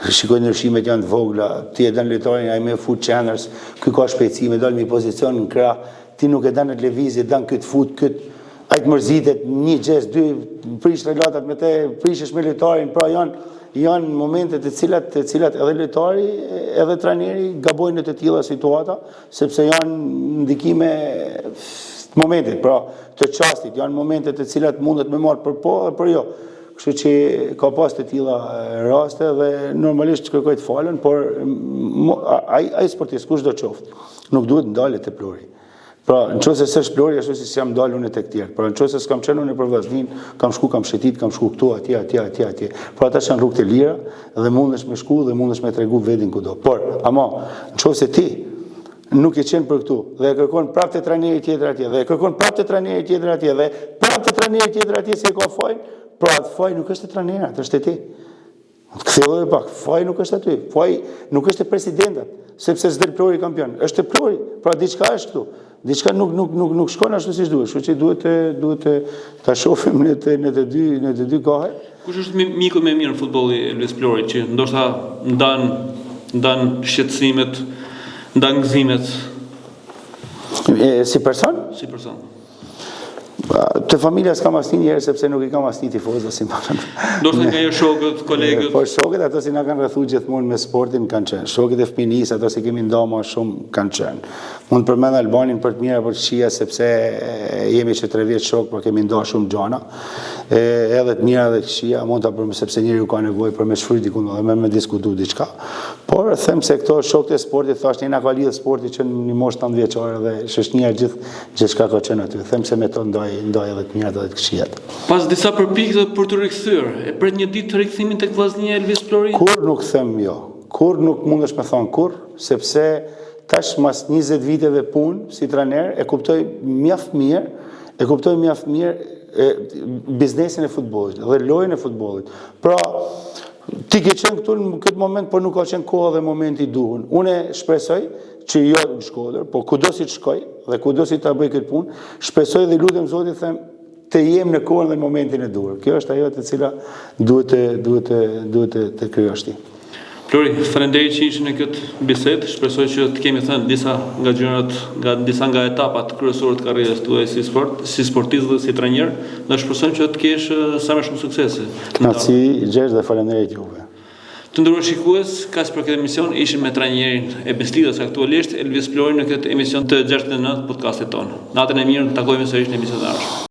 shikojnë ndryshimet janë të vogla, ti e dan lojtarin ai me foot channels, ky ka shpejtësi, me dal në pozicion në krah, ti nuk e dan në lëvizje, dan këtë fut, ai të mërzitet, një gjes, dy prish relatat me te, prishesh me lojtarin, pra janë momente të cilat edhe lojtari, edhe trajneri gabojnë në të tilla situata, sepse janë ndikime momentet, pra të çastit, janë momentet të cilat mundet me marrë për po dhe për jo. Kështu që ka pas të tilla raste dhe normalisht kërkoj të falen, por ai sportist kushdo qoftë, nuk duhet ndalet te Flori. Pra, nëse s'është Flori, ashtu si jam dalë unë tek tjerë. Pra, nëse s'kam qenë unë për vazhdim, kam shku, kam shetit, kam shku këtu, atje. Pra, ata janë rrugët e lira dhe mundesh me shku dhe mundesh me tregu vendin kudo. Por, ama, nëse ti nuk e qenë për këtu, dhe e kërkon prapë të trajneri tjetër atje, dhe e kërkon prapë të trajneri tjetër atje, dhe prapë të trajneri tjetër atje se ka fajin, pra atë faj nuk është e trajnerat, është e ti. Kthehoj pak, faj nuk është aty, faj nuk është e presidentat, sepse s'del Flori kampion, është e Flori, pra diçka është këtu, diçka nuk shkon ashtu siç duhet, kështu që duhet ta shohim në të dy kohë. Kush është miku më mirë në futbolli Luis Flori, që ndoshta ndan shqetësimet, ndan gëzimet? Si person? Si person. Të familja s'kam asnjë njerëz sepse nuk i kam asnjë tifoz si më. Ndoshta nga jo shokët, kolegët. Po shokët ato si na kanë rrethuar gjithmonë me sportin kanë qenë. Shokët e fëminisë ato si kemi ndonë më shumë kanë qenë. Mund të përmend Albanin për të mira për të këqija sepse jemi që 3 vjet shok, por kemi ndonë shumë gjana. Edhe të mira dhe të këqija mund ta përmend sepse njeriu ka nevojë për me shfryt diku dhe me diskutu diçka. Por them se këto shokët e sportit thashë na ka lidhur sporti që në moshë 9 vjeçare dhe shoqënia gjithçka ka qenë aty. Them se me to ndaj edhe të mirat edhe të këqijat. Pas disa përpjekje për të rikthyer, e pret një ditë të rikthimin tek vllaznia Elvis Flori? Kur nuk them jo. Kur nuk mundesh me thon kur, sepse tash mas 20 viteve punë si trajner e kuptoj mjaft mirë biznesin e futbollit dhe lojën e futbollit. Pra, ti ke qenë këtu në këtë moment, por nuk ka qenë koha dhe momenti i duhur. Unë shpresoj që jo në Shkodër, po kudo si të shkoj dhe kudo si ta bëj këtë punë, shpresoj dhe lutem Zotit them të jem në kohën dhe momentin e duhur. Kjo është ajo të cila duhet të krijosh ti. Flori, faleminderit që ishe në këtë bisedë. Shpresoj që të kemi thënë disa nga gjërat, disa nga etapat kryesore të karrierës tuaj si sportist dhe si trajner, dhe shpresojmë që të kesh sa më shumë suksese. Kënaqësi Gjergj dhe faleminderit juve. Të nderuar shikues, kaq për këtë emision ishim me trajnerin e Beslidas aktualisht Elvis Flori në këtë emision të 69 podcastit tonë. Natën e mirë, takojmë sërish në emisionin e ardhshëm.